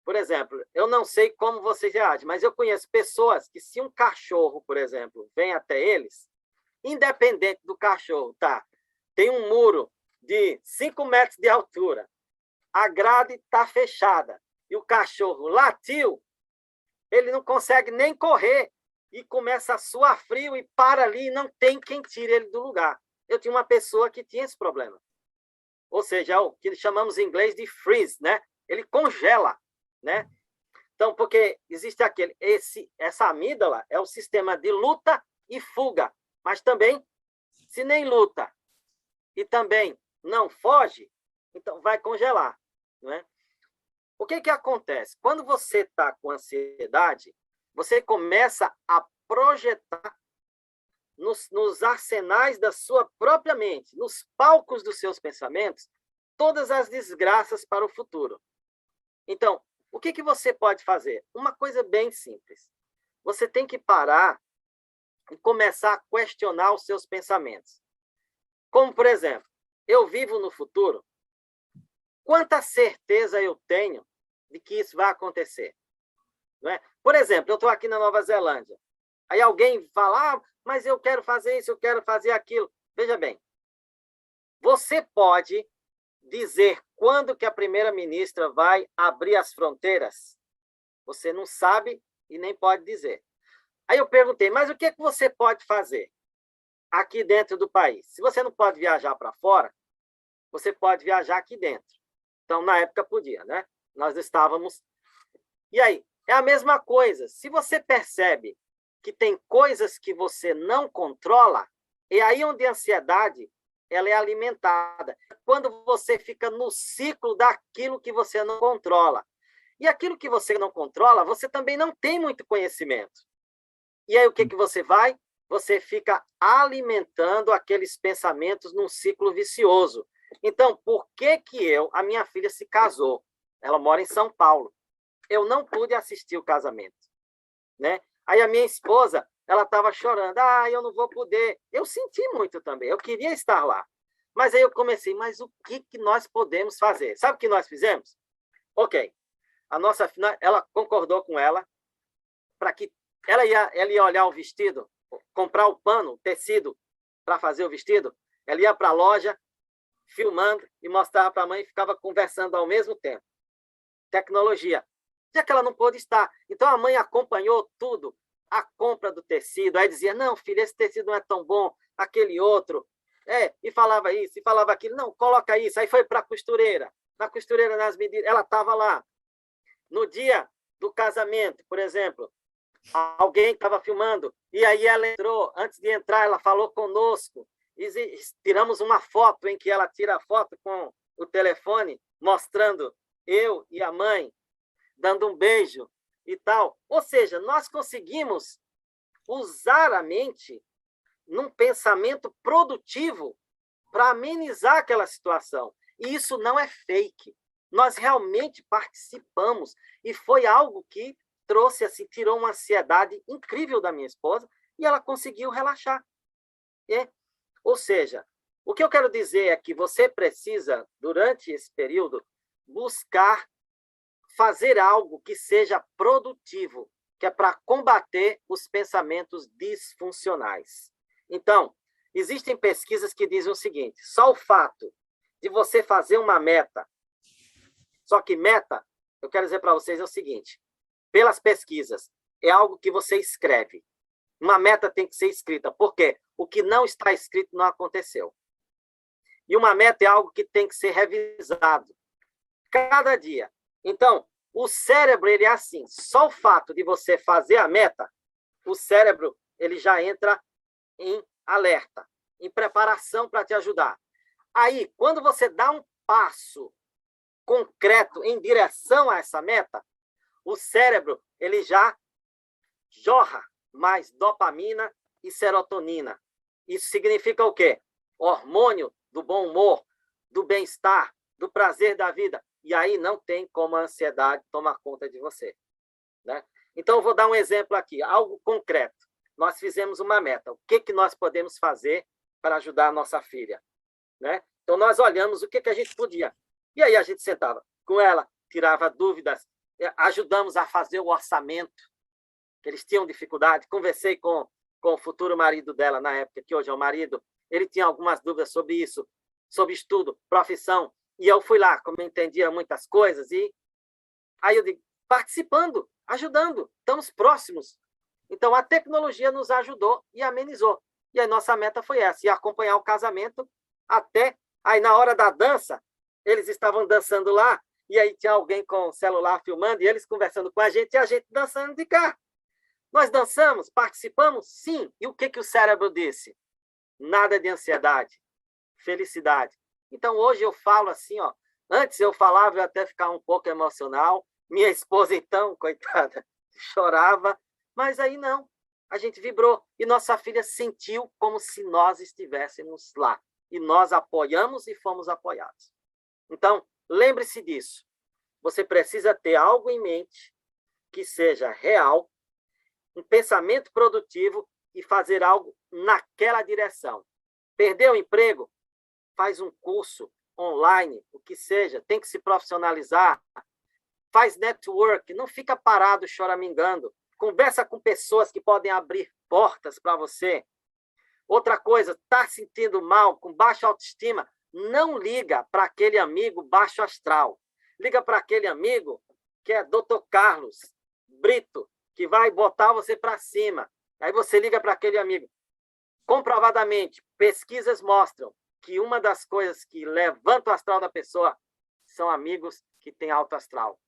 por exemplo, eu não sei como vocês reagem, mas eu conheço pessoas que, se um cachorro, por exemplo, vem até eles, independente do cachorro, tá? Tem um muro de 5 metros de altura, a grade está fechada e o cachorro latiu, ele não consegue nem correr e começa a suar frio e para ali e não tem quem tire ele do lugar. Eu tinha uma pessoa que tinha esse problema. Ou seja, o que chamamos em inglês de freeze, né? Ele congela, né? Então, porque existe essa amígdala é o sistema de luta e fuga, mas também, se nem luta e também não foge, então vai congelar, né? O que acontece? Quando você está com ansiedade, você começa a projetar nos arsenais da sua própria mente, nos palcos dos seus pensamentos, todas as desgraças para o futuro. Então, o que você pode fazer? Uma coisa bem simples. Você tem que parar e começar a questionar os seus pensamentos. Como, por exemplo, eu vivo no futuro? Quanta certeza eu tenho de que isso vai acontecer? Não é? Por exemplo, eu estou aqui na Nova Zelândia. Aí alguém fala, mas eu quero fazer isso, eu quero fazer aquilo. Veja bem, você pode dizer quando que a primeira-ministra vai abrir as fronteiras? Você não sabe e nem pode dizer. Aí eu perguntei, mas o que você pode fazer aqui dentro do país? Se você não pode viajar para fora, você pode viajar aqui dentro. Então, na época, podia, né? Nós estávamos... E aí, é a mesma coisa. Se você percebe que tem coisas que você não controla, é aí onde a ansiedade ela é alimentada. Quando você fica no ciclo daquilo que você não controla. E aquilo que você não controla, você também não tem muito conhecimento. E aí o que você vai? Você fica alimentando aqueles pensamentos num ciclo vicioso. Então, por que a minha filha se casou? Ela mora em São Paulo. Eu não pude assistir o casamento, né? Aí a minha esposa, ela estava chorando. Eu não vou poder. Eu senti muito também. Eu queria estar lá. Mas aí eu comecei, mas o que nós podemos fazer? Sabe o que nós fizemos? Ok. A nossa filha, ela concordou com ela para que ela ia olhar o vestido, comprar o pano, o tecido para fazer o vestido. Ela ia para a loja, filmando e mostrava para a mãe e ficava conversando ao mesmo tempo. Tecnologia. Já que ela não pôde estar. Então, a mãe acompanhou tudo, a compra do tecido. Aí dizia, não, filha, esse tecido não é tão bom, aquele outro. E falava isso, e falava aquilo. Não, coloca isso. Aí foi para a costureira. Na costureira, nas medidas, ela estava lá. No dia do casamento, por exemplo, alguém estava filmando, e aí ela entrou. Antes de entrar, ela falou conosco. E tiramos uma foto em que ela tira a foto com o telefone, mostrando eu e a mãe, dando um beijo e tal. Ou seja, nós conseguimos usar a mente num pensamento produtivo para amenizar aquela situação. E isso não é fake. Nós realmente participamos. E foi algo que trouxe, assim, tirou uma ansiedade incrível da minha esposa e ela conseguiu relaxar. Ou seja, o que eu quero dizer é que você precisa, durante esse período, buscar fazer algo que seja produtivo, que é para combater os pensamentos disfuncionais. Então, existem pesquisas que dizem o seguinte: só o fato de você fazer uma meta, só que meta, eu quero dizer para vocês é o seguinte, pelas pesquisas, é algo que você escreve. Uma meta tem que ser escrita, porque o que não está escrito não aconteceu. E uma meta é algo que tem que ser revisado cada dia. Então, o cérebro, ele é assim, só o fato de você fazer a meta, o cérebro, ele já entra em alerta, em preparação para te ajudar. Aí, quando você dá um passo concreto em direção a essa meta, o cérebro, ele já jorra mais dopamina e serotonina. Isso significa o quê? Hormônio do bom humor, do bem-estar, do prazer da vida. E aí não tem como a ansiedade tomar conta de você, né? Então, eu vou dar um exemplo aqui, algo concreto. Nós fizemos uma meta. O que nós podemos fazer para ajudar a nossa filha, né? Então, nós olhamos o que a gente podia. E aí a gente sentava com ela, tirava dúvidas, ajudamos a fazer o orçamento, que eles tinham dificuldade. Conversei com o futuro marido dela na época, que hoje é o marido. Ele tinha algumas dúvidas sobre isso, sobre estudo, profissão. E eu fui lá, como eu entendia muitas coisas, e aí eu digo, participando, ajudando, estamos próximos. Então, a tecnologia nos ajudou e amenizou. E a nossa meta foi essa, e acompanhar o casamento até... Aí, na hora da dança, eles estavam dançando lá, e aí tinha alguém com o celular filmando, e eles conversando com a gente, e a gente dançando de cá. Nós dançamos, participamos? Sim. E o que o cérebro disse? Nada de ansiedade, felicidade. Então, hoje eu falo assim, ó. Antes eu falava, eu até ficava um pouco emocional. Minha esposa, então, coitada, chorava. Mas aí não. A gente vibrou. E nossa filha sentiu como se nós estivéssemos lá. E nós apoiamos e fomos apoiados. Então, lembre-se disso. Você precisa ter algo em mente que seja real, um pensamento produtivo e fazer algo naquela direção. Perdeu o emprego? Faz um curso online, o que seja, tem que se profissionalizar, faz network, não fica parado choramingando, conversa com pessoas que podem abrir portas para você. Outra coisa, está sentindo mal, com baixa autoestima, não liga para aquele amigo baixo astral, liga para aquele amigo que é Dr. Carlos Brito, que vai botar você para cima. Aí você liga para aquele amigo. Comprovadamente, pesquisas mostram que uma das coisas que levanta o astral da pessoa são amigos que têm alto astral.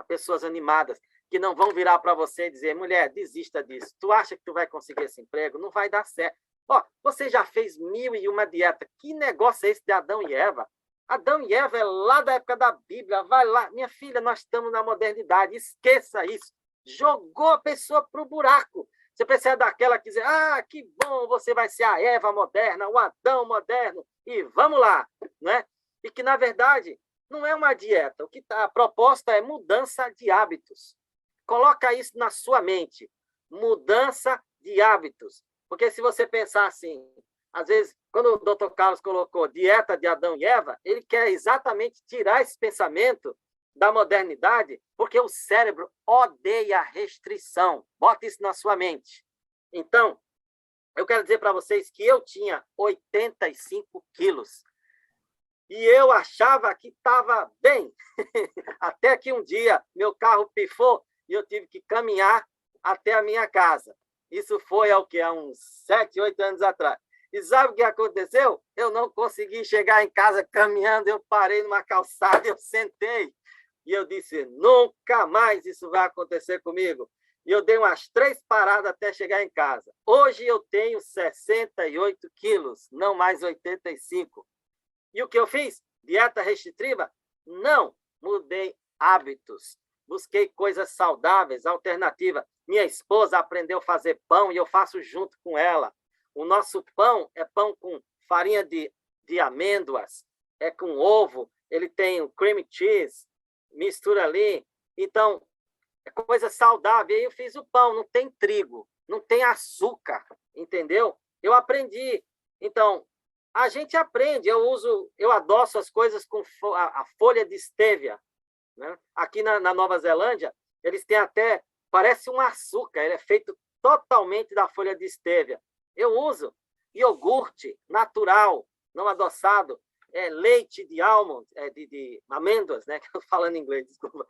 Pessoas animadas, que não vão virar para você e dizer, mulher, desista disso. Tu acha que tu vai conseguir esse emprego? Não vai dar certo. Ó, você já fez 1001 dieta. Que negócio é esse de Adão e Eva? Adão e Eva é lá da época da Bíblia. Vai lá. Minha filha, nós estamos na modernidade. Esqueça isso. Jogou a pessoa para o buraco. Você precisa daquela que diz, que bom, você vai ser a Eva moderna, o Adão moderno, e vamos lá, né? E que, na verdade, não é uma dieta. A proposta é mudança de hábitos. Coloca isso na sua mente. Mudança de hábitos. Porque se você pensar assim, às vezes, quando o Dr. Carlos colocou dieta de Adão e Eva, ele quer exatamente tirar esse pensamento da modernidade, porque o cérebro odeia a restrição. Bota isso na sua mente. Então, eu quero dizer para vocês que eu tinha 85 quilos. E eu achava que estava bem. Até que um dia, meu carro pifou e eu tive que caminhar até a minha casa. Isso foi há uns 7, 8 anos atrás. E sabe o que aconteceu? Eu não consegui chegar em casa caminhando, eu parei numa calçada, eu sentei. E eu disse, nunca mais isso vai acontecer comigo. E eu dei umas 3 paradas até chegar em casa. Hoje eu tenho 68 quilos, não mais 85. E o que eu fiz? Dieta restritiva? Não, mudei hábitos. Busquei coisas saudáveis, alternativas. Minha esposa aprendeu a fazer pão e eu faço junto com ela. O nosso pão é pão com farinha de amêndoas, é com ovo, ele tem o cream cheese, mistura ali. Então, é coisa saudável. Aí eu fiz o pão, não tem trigo, não tem açúcar, entendeu? Eu aprendi. Então, a gente aprende. Eu adoço as coisas com a folha de stevia, né? Aqui na Nova Zelândia, eles têm até, parece um açúcar, ele é feito totalmente da folha de stevia. Eu uso iogurte natural, não adoçado, leite de almond, de amêndoas, né? Falando em inglês, desculpa.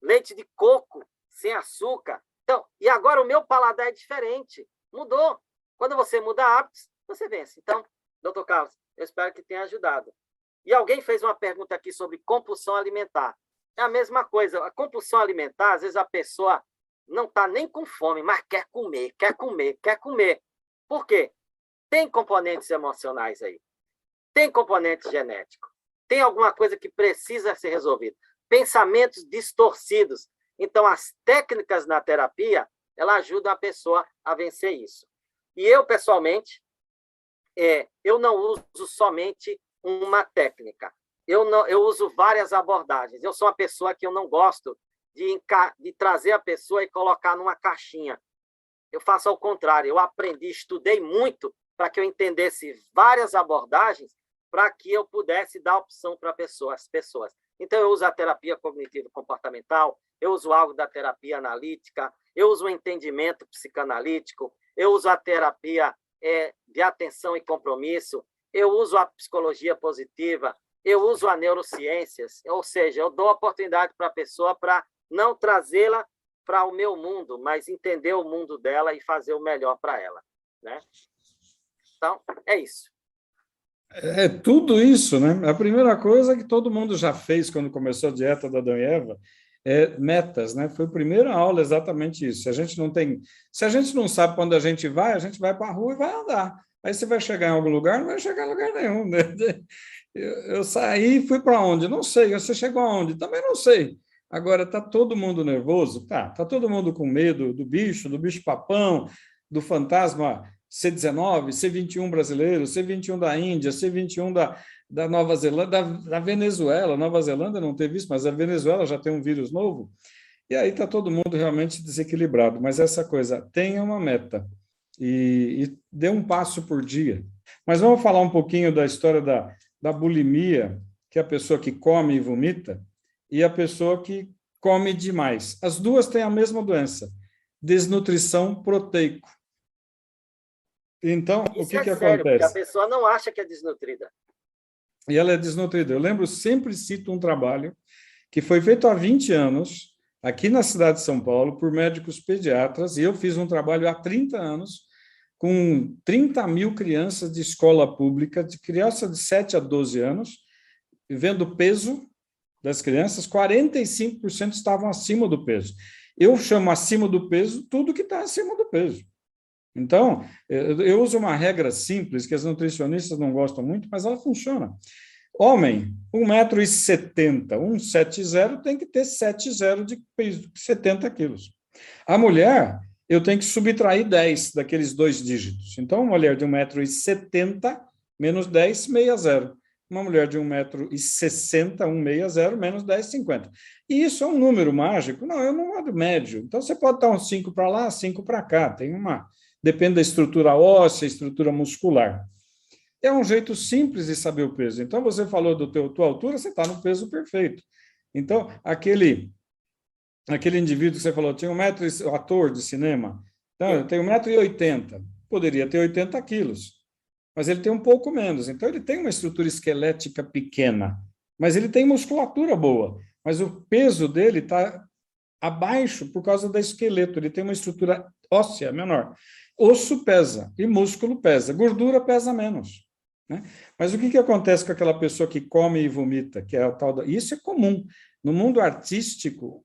Leite de coco, sem açúcar. Então, e agora o meu paladar é diferente. Mudou. Quando você muda hábitos, você vence. Então, doutor Carlos, eu espero que tenha ajudado. E alguém fez uma pergunta aqui sobre compulsão alimentar. É a mesma coisa. A compulsão alimentar, às vezes a pessoa não está nem com fome, mas quer comer, quer comer, quer comer. Por quê? Tem componentes emocionais aí. Tem componente genético. Tem alguma coisa que precisa ser resolvida. Pensamentos distorcidos. Então, as técnicas na terapia, ela ajuda a pessoa a vencer isso. E eu, pessoalmente, eu não uso somente uma técnica. Eu uso várias abordagens. Eu sou uma pessoa que eu não gosto de trazer a pessoa e colocar numa caixinha. Eu faço ao contrário. Eu aprendi, estudei muito para que eu entendesse várias abordagens para que eu pudesse dar opção para as pessoas. Então, eu uso a terapia cognitivo-comportamental, eu uso algo da terapia analítica, eu uso o entendimento psicanalítico, eu uso a terapia de atenção e compromisso, eu uso a psicologia positiva, eu uso a neurociências, ou seja, eu dou oportunidade para a pessoa para não trazê-la para o meu mundo, mas entender o mundo dela e fazer o melhor para ela, né? Então, é isso.
É tudo isso, né? A primeira coisa que todo mundo já fez quando começou a dieta da Adão e Eva metas, né? Foi a primeira aula exatamente isso. Se a gente não sabe para onde a gente vai para a rua e vai andar. Aí você vai chegar em algum lugar, não vai chegar em lugar nenhum, né? Eu saí e fui para onde? Não sei. Você chegou aonde? Também não sei. Agora, está todo mundo nervoso? Tá todo mundo com medo do bicho-papão, do fantasma C-19, C-21 brasileiro, C-21 da Índia, C-21 da Nova Zelândia, da Venezuela. Nova Zelândia não teve isso, mas a Venezuela já tem um vírus novo. E aí está todo mundo realmente desequilibrado. Mas essa coisa, tenha uma meta e dê um passo por dia. Mas vamos falar um pouquinho da história da bulimia, que é a pessoa que come e vomita, e a pessoa que come demais. As duas têm a mesma doença, desnutrição proteica. Então, o que
Sério, porque a
acontece?
pessoa não acha que é desnutrida.
E ela é desnutrida. Eu lembro, sempre cito um trabalho que foi feito há 20 anos, aqui na cidade de São Paulo, por médicos pediatras, e eu fiz um trabalho há 30 anos, com 30 mil crianças de escola pública, de criança de 7 a 12 anos, vendo o peso das crianças, 45% estavam acima do peso. Eu chamo acima do peso tudo que está acima do peso. Então, eu uso uma regra simples, que as nutricionistas não gostam muito, mas ela funciona. Homem, 1,70 m, 1,70 tem que ter 7,0 de peso, 70 quilos. A mulher, eu tenho que subtrair 10 daqueles 2 dígitos. Então, uma mulher de 1,70 m menos 10, 60. Uma mulher de 1,60 m, 160, menos 10, 50. E isso é um número mágico? Não, é um número médio. Então, você pode dar uns 5 para lá, 5 para cá. Depende da estrutura óssea, estrutura muscular. É um jeito simples de saber o peso. Então, você falou tua altura, você está no peso perfeito. Então, aquele indivíduo que você falou, tinha 1 m, ator de cinema, então, eu tenho 1,80 m, poderia ter 80 quilos, mas ele tem um pouco menos. Então, ele tem uma estrutura esquelética pequena, mas ele tem musculatura boa, mas o peso dele está abaixo por causa do esqueleto, ele tem uma estrutura óssea menor. Osso pesa e músculo pesa, gordura pesa menos, né? Mas o que acontece com aquela pessoa que come e vomita, que é a tal Isso é comum. No mundo artístico,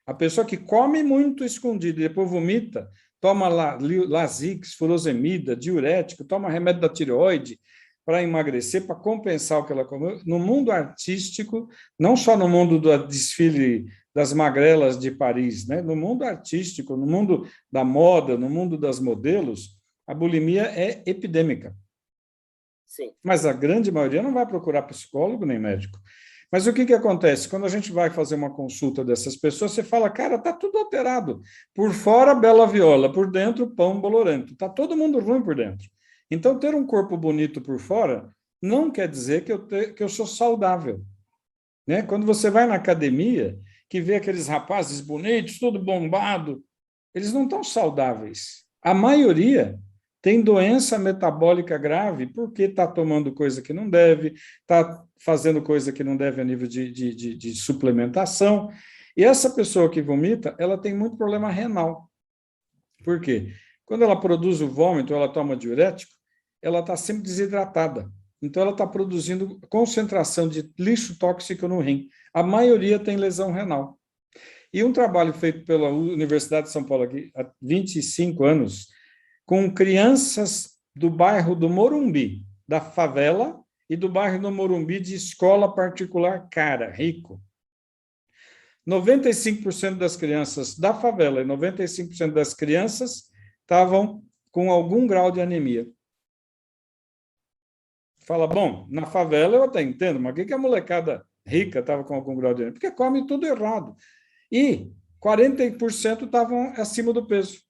a pessoa que come muito escondido e depois vomita, toma Lasix, furosemida, diurético, toma remédio da tireoide para emagrecer, para compensar o que ela comeu. No mundo artístico, não só no mundo do desfile das magrelas de Paris, né? No mundo artístico, no mundo da moda, no mundo das modelos, a bulimia é epidêmica.
Sim.
Mas a grande maioria não vai procurar psicólogo nem médico. Mas o que que acontece? Quando a gente vai fazer uma consulta dessas pessoas, você fala, cara, está tudo alterado. Por fora, bela viola, por dentro, pão bolorento. Está todo mundo ruim por dentro. Então, ter um corpo bonito por fora não quer dizer que eu sou saudável. Né? Quando você vai na academia, que vê aqueles rapazes bonitos, tudo bombado, eles não estão saudáveis. A maioria tem doença metabólica grave porque está tomando coisa que não deve, está fazendo coisa que não deve a nível de suplementação. E essa pessoa que vomita, ela tem muito problema renal. Por quê? Quando ela produz o vômito, ela toma diurético, ela está sempre desidratada. Então, ela está produzindo concentração de lixo tóxico no rim. A maioria tem lesão renal. E um trabalho feito pela Universidade de São Paulo aqui, há 25 anos, com crianças do bairro do Morumbi, da favela, e do bairro do Morumbi de escola particular cara, rico. 95% das crianças da favela e 95% das crianças estavam com algum grau de anemia. Fala, bom, na favela eu até entendo, mas o que a molecada rica estava com algum grau de anemia? Porque come tudo errado. E 40% estavam acima do peso.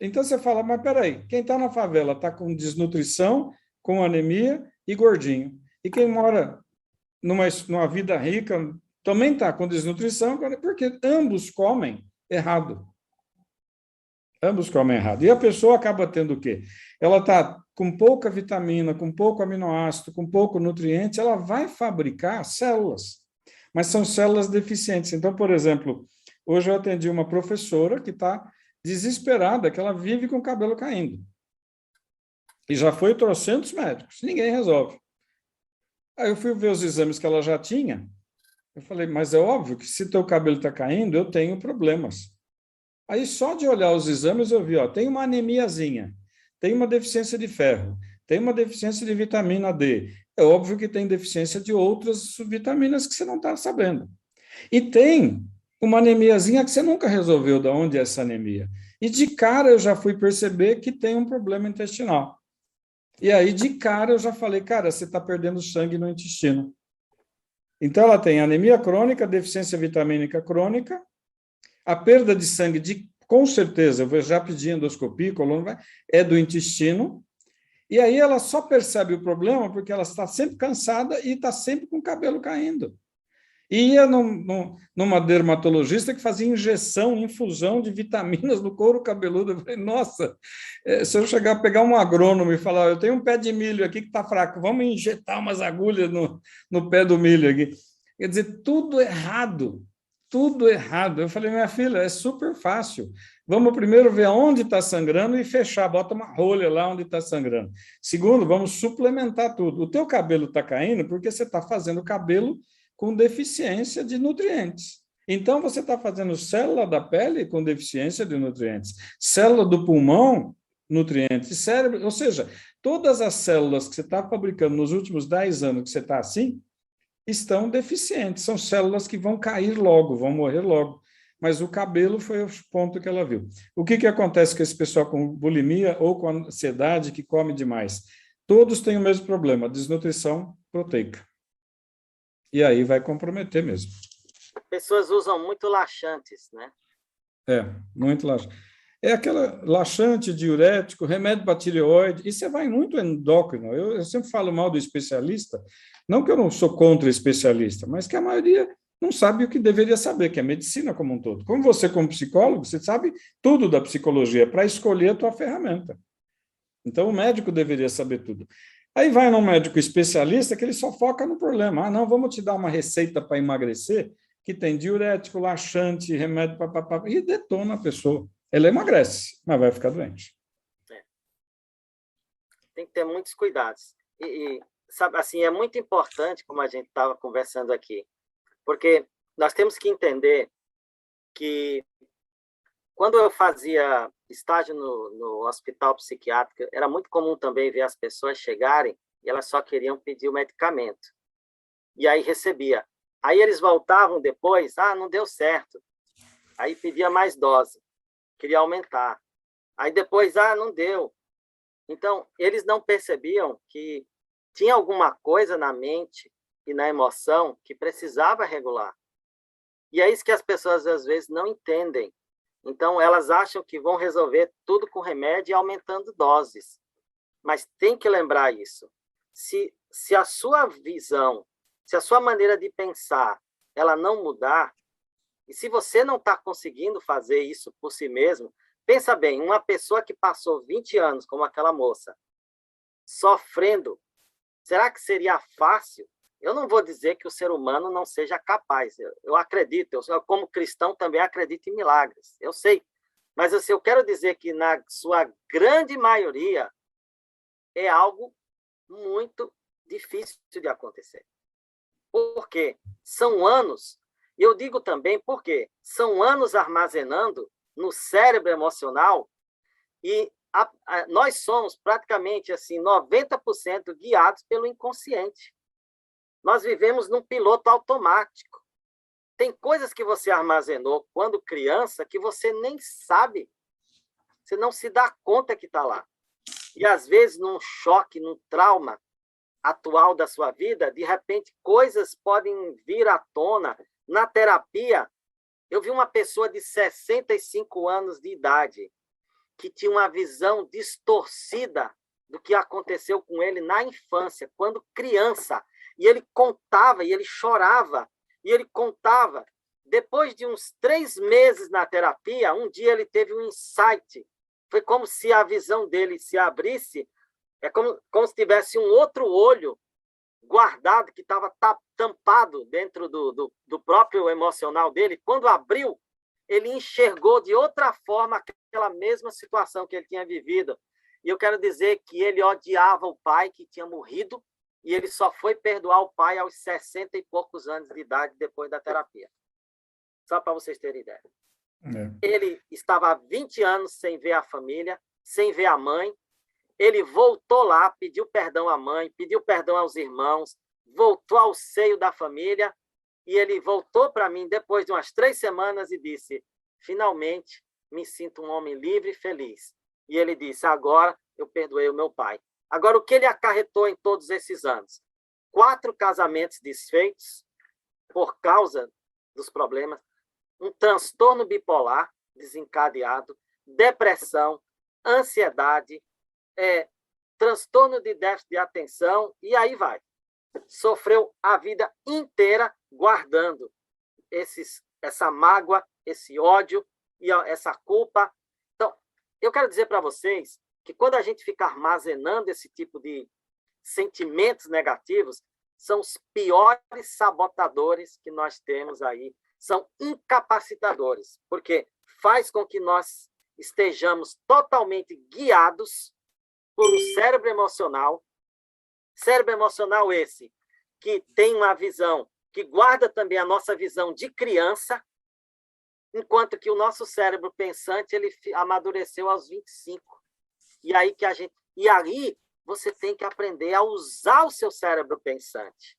Então você fala, mas peraí, quem está na favela está com desnutrição, com anemia e gordinho. E quem mora numa vida rica também está com desnutrição, porque ambos comem errado. Ambos comem errado. E a pessoa acaba tendo o quê? Ela está com pouca vitamina, com pouco aminoácido, com pouco nutriente, ela vai fabricar células, mas são células deficientes. Então, por exemplo, hoje eu atendi uma professora que está desesperada, que ela vive com o cabelo caindo. E já foi trocentos médicos, ninguém resolve. Aí eu fui ver os exames que ela já tinha, eu falei, mas é óbvio que se teu cabelo está caindo, eu tenho problemas. Aí só de olhar os exames eu vi, ó, tem uma anemiazinha, tem uma deficiência de ferro, tem uma deficiência de vitamina D. É óbvio que tem deficiência de outras vitaminas que você não está sabendo. E tem uma anemiazinha que você nunca resolveu de onde é essa anemia. E de cara eu já fui perceber que tem um problema intestinal. E aí, de cara, eu já falei, cara, você está perdendo sangue no intestino. Então, ela tem anemia crônica, deficiência vitamínica crônica, a perda de sangue, com certeza, eu vou já pedir endoscopia, coluna, é do intestino, e aí ela só percebe o problema porque ela está sempre cansada e está sempre com o cabelo caindo. E ia numa dermatologista que fazia injeção, infusão de vitaminas no couro cabeludo. Eu falei, nossa, se eu chegar a pegar um agrônomo e falar, eu tenho um pé de milho aqui que está fraco, vamos injetar umas agulhas no pé do milho aqui. Quer dizer, tudo errado, tudo errado. Eu falei, minha filha, é super fácil. Vamos primeiro ver onde está sangrando e fechar, bota uma rolha lá onde está sangrando. Segundo, vamos suplementar tudo. O teu cabelo está caindo porque você está fazendo cabelo com deficiência de nutrientes. Então, você está fazendo célula da pele com deficiência de nutrientes, célula do pulmão, nutrientes, cérebro, ou seja, todas as células que você está fabricando nos últimos 10 anos que você está assim, estão deficientes, são células que vão cair logo, vão morrer logo. Mas o cabelo foi o ponto que ela viu. O que acontece com esse pessoal com bulimia ou com ansiedade que come demais? Todos têm o mesmo problema, desnutrição proteica. E aí vai comprometer mesmo.
Pessoas usam muito laxantes, né?
Muito laxante. É aquela laxante, diurético, remédio para tireoide, e você vai muito endócrino. Eu sempre falo mal do especialista, não que eu não sou contra especialista, mas que a maioria não sabe o que deveria saber, que é a medicina como um todo. Como você, como psicólogo, você sabe tudo da psicologia para escolher a tua ferramenta. Então, o médico deveria saber tudo. Aí vai num médico especialista que ele só foca no problema. Ah, não, vamos te dar uma receita para emagrecer que tem diurético, laxante, remédio, papapá, e detona a pessoa. Ela emagrece, mas vai ficar doente.
Tem que ter muitos cuidados. Sabe, assim, é muito importante, como a gente estava conversando aqui, porque nós temos que entender que quando eu fazia estágio no hospital psiquiátrico, era muito comum também ver as pessoas chegarem e elas só queriam pedir o medicamento. E aí recebia. Aí eles voltavam depois, não deu certo. Aí pedia mais dose, queria aumentar. Aí depois, não deu. Então, eles não percebiam que tinha alguma coisa na mente e na emoção que precisava regular. E é isso que as pessoas, às vezes, não entendem. Então, elas acham que vão resolver tudo com remédio e aumentando doses. Mas tem que lembrar isso. Se a sua visão, se a sua maneira de pensar, ela não mudar, e se você não está conseguindo fazer isso por si mesmo, pensa bem, uma pessoa que passou 20 anos, como aquela moça, sofrendo, será que seria fácil? Eu não vou dizer que o ser humano não seja capaz. Eu acredito, eu, como cristão, também acredito em milagres. Eu sei. Mas assim, eu quero dizer que, na sua grande maioria, é algo muito difícil de acontecer. Por quê? São anos. E eu digo também porque são anos armazenando no cérebro emocional e nós somos praticamente assim 90% guiados pelo inconsciente. Nós vivemos num piloto automático. Tem coisas que você armazenou quando criança que você nem sabe. Você não se dá conta que está lá. E, às vezes, num choque, num trauma atual da sua vida, de repente, coisas podem vir à tona. Na terapia, eu vi uma pessoa de 65 anos de idade que tinha uma visão distorcida do que aconteceu com ele na infância, quando criança. E ele contava, e ele chorava, e ele contava. Depois de uns 3 meses na terapia, um dia ele teve um insight. Foi como se a visão dele se abrisse, é como se tivesse um outro olho guardado, que estava tampado dentro do próprio emocional dele. Quando abriu, ele enxergou de outra forma aquela mesma situação que ele tinha vivido. E eu quero dizer que ele odiava o pai que tinha morrido, e ele só foi perdoar o pai aos 60 e poucos anos de idade, depois da terapia. Só para vocês terem ideia. Ele estava há 20 anos sem ver a família, sem ver a mãe. Ele voltou lá, pediu perdão à mãe, pediu perdão aos irmãos, voltou ao seio da família, e ele voltou para mim depois de umas 3 semanas e disse: finalmente me sinto um homem livre e feliz. E ele disse: agora eu perdoei o meu pai. Agora, o que ele acarretou em todos esses anos? 4 casamentos desfeitos por causa dos problemas, um transtorno bipolar desencadeado, depressão, ansiedade, transtorno de déficit de atenção, e aí vai. Sofreu a vida inteira guardando essa mágoa, esse ódio e essa culpa. Então, eu quero dizer para vocês que quando a gente fica armazenando esse tipo de sentimentos negativos, são os piores sabotadores que nós temos aí, são incapacitadores, porque faz com que nós estejamos totalmente guiados por um cérebro emocional esse que tem uma visão, que guarda também a nossa visão de criança, enquanto que o nosso cérebro pensante ele amadureceu aos 25. E aí você tem que aprender a usar o seu cérebro pensante,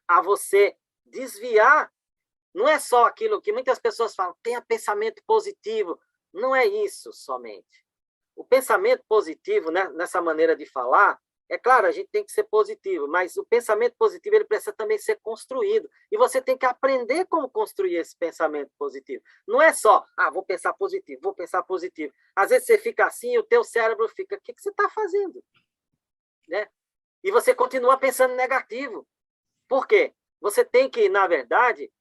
a você desviar. Não é só aquilo que muitas pessoas falam, tenha pensamento positivo. Não é isso somente. O pensamento positivo, né, nessa maneira de falar, é claro, a gente tem que ser positivo, mas o pensamento positivo ele precisa também ser construído. E você tem que aprender como construir esse pensamento positivo. Não é só, vou pensar positivo, vou pensar positivo. Às vezes você fica assim e o teu cérebro fica, o que você está fazendo? Né? E você continua pensando negativo. Por quê? Você tem que, na verdade,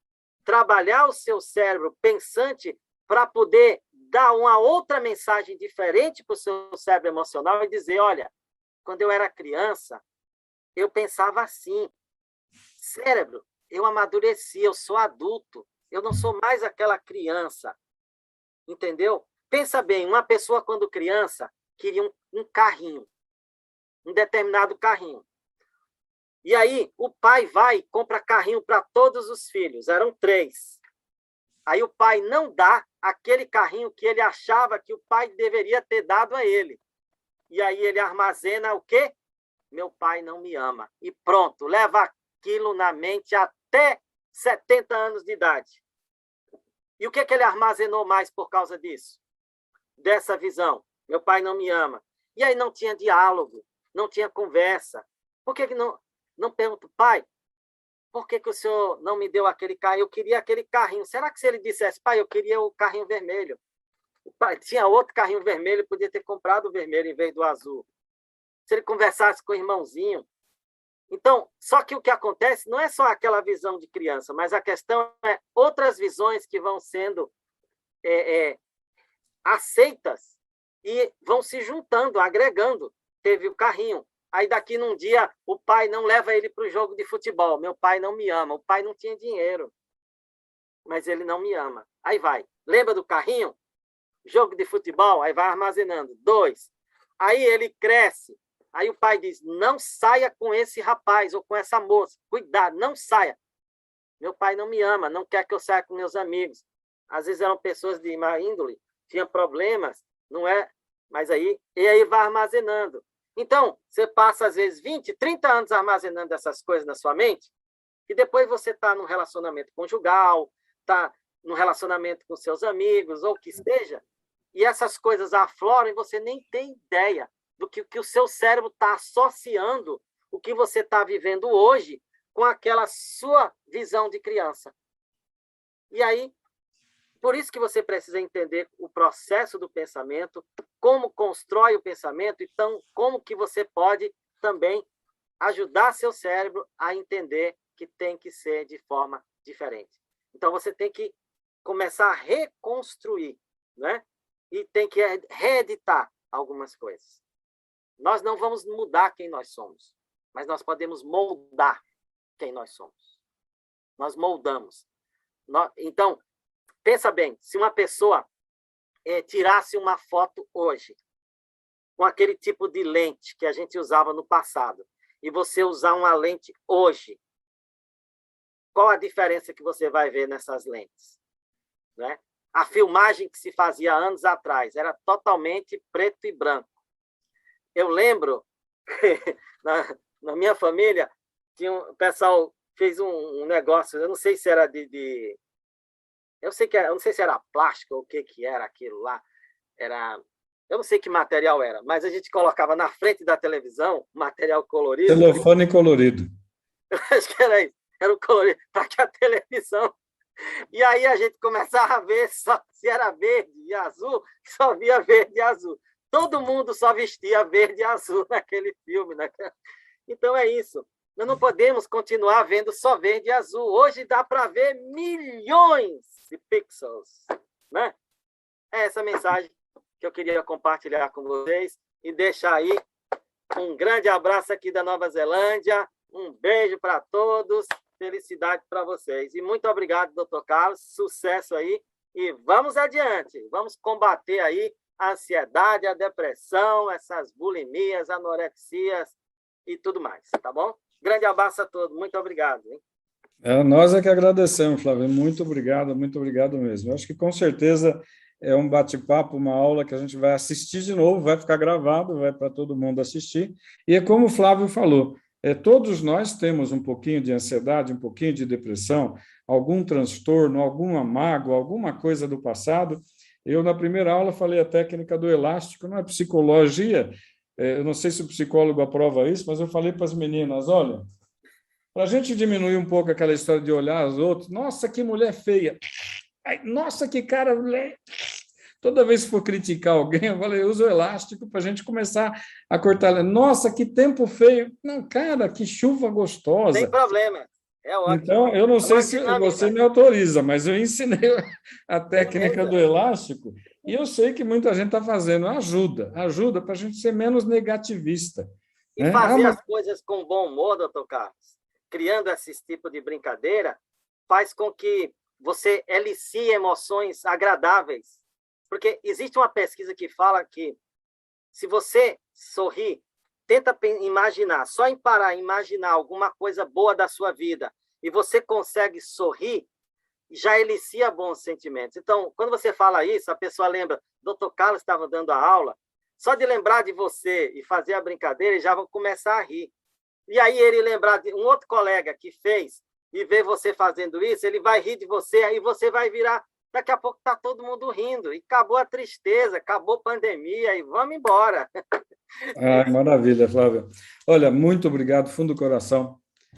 trabalhar o seu cérebro pensante para poder dar uma outra mensagem diferente para o seu cérebro emocional e dizer, olha, quando eu era criança, eu pensava assim, cérebro, eu amadureci, eu sou adulto, eu não sou mais aquela criança, entendeu? Pensa bem, uma pessoa quando criança queria um carrinho, um determinado carrinho. E aí o pai vai e compra carrinho para todos os filhos, eram 3. Aí o pai não dá aquele carrinho que ele achava que o pai deveria ter dado a ele. E aí ele armazena o quê? Meu pai não me ama. E pronto, leva aquilo na mente até 70 anos de idade. E o que ele armazenou mais por causa disso? Dessa visão. Meu pai não me ama. E aí não tinha diálogo, não tinha conversa. Por que não pergunto, pai, por que o senhor não me deu aquele carro? Eu queria aquele carrinho. Será que se ele dissesse, pai, eu queria o carrinho vermelho? O pai tinha outro carrinho vermelho, podia ter comprado o vermelho em vez do azul. Se ele conversasse com o irmãozinho. Então, só que o que acontece não é só aquela visão de criança, mas a questão é outras visões que vão sendo aceitas e vão se juntando, agregando. Teve o carrinho. Aí, daqui num dia, o pai não leva ele para o jogo de futebol. Meu pai não me ama. O pai não tinha dinheiro, mas ele não me ama. Aí vai. Lembra do carrinho? Jogo de futebol, aí vai armazenando. 2. Aí ele cresce. Aí o pai diz, não saia com esse rapaz ou com essa moça. Cuidado, não saia. Meu pai não me ama, não quer que eu saia com meus amigos. Às vezes eram pessoas de má índole, tinham problemas, não é? Mas aí vai armazenando. Então, você passa, às vezes, 20, 30 anos armazenando essas coisas na sua mente, e depois você está num relacionamento conjugal, está num relacionamento com seus amigos, ou o que seja, e essas coisas afloram e você nem tem ideia do que o seu cérebro está associando o que você está vivendo hoje com aquela sua visão de criança. E aí, por isso que você precisa entender o processo do pensamento, como constrói o pensamento, então, como que você pode também ajudar seu cérebro a entender que tem que ser de forma diferente. Então, você tem que começar a reconstruir, né? E tem que reeditar algumas coisas. Nós não vamos mudar quem nós somos, mas nós podemos moldar quem nós somos. Nós moldamos. Então, pensa bem, se uma pessoa tirasse uma foto hoje, com aquele tipo de lente que a gente usava no passado, e você usar uma lente hoje, qual a diferença que você vai ver nessas lentes? Né? A filmagem que se fazia anos atrás era totalmente preto e branco. Eu lembro que na minha família, o pessoal fez um negócio, eu não sei se era eu não sei se era plástico ou o que era aquilo lá. Eu não sei que material era, mas a gente colocava na frente da televisão material colorido.
Celofane colorido.
Eu acho que era isso. Era o colorido, para que a televisão... E aí a gente começava a ver só se era verde e azul, só via verde e azul. Todo mundo só vestia verde e azul naquele filme. Então é isso. Nós não podemos continuar vendo só verde e azul. Hoje dá para ver milhões de pixels. Né? É essa mensagem que eu queria compartilhar com vocês e deixar aí um grande abraço aqui da Nova Zelândia. Um beijo para todos. Felicidade para vocês. E muito obrigado, doutor Carlos. Sucesso aí. E vamos adiante. Vamos combater aí a ansiedade, a depressão, essas bulimias, anorexias e tudo mais, tá bom? Grande abraço a todos, muito obrigado. Hein?
Nós é que agradecemos, Flávio, muito obrigado mesmo. Eu acho que com certeza é um bate-papo, uma aula que a gente vai assistir de novo, vai ficar gravado, vai para todo mundo assistir, e é como o Flávio falou, todos nós temos um pouquinho de ansiedade, um pouquinho de depressão, algum transtorno, alguma mágoa, alguma coisa do passado. Eu, na primeira aula, falei a técnica do elástico, não é psicologia, eu não sei se o psicólogo aprova isso, mas eu falei para as meninas, olha, para a gente diminuir um pouco aquela história de olhar os outros, nossa, que mulher feia, ai, nossa, que cara... Toda vez que for criticar alguém, eu falei, usa o elástico para a gente começar a cortar. Nossa, que tempo feio. Não, cara, que chuva gostosa.
Sem problema. É ótimo.
Então, eu não sei se você me autoriza, mas eu ensinei a técnica do elástico e eu sei que muita gente está fazendo. Ajuda para a gente ser menos negativista.
E fazer as coisas com bom humor, doutor Carlos, criando esse tipo de brincadeira, faz com que você elicie emoções agradáveis. Porque existe uma pesquisa que fala que se você sorrir, tenta imaginar, só em parar, imaginar alguma coisa boa da sua vida, e você consegue sorrir, já elicia bons sentimentos. Então, quando você fala isso, a pessoa lembra, doutor Carlos estava dando a aula, só de lembrar de você e fazer a brincadeira, já vão começar a rir. E aí ele lembrar de um outro colega que fez, e ver você fazendo isso, ele vai rir de você, aí você vai virar... Daqui a pouco está todo mundo rindo. E acabou a tristeza, acabou a pandemia e vamos embora.
Maravilha, Flávia. Olha, muito obrigado, fundo do coração.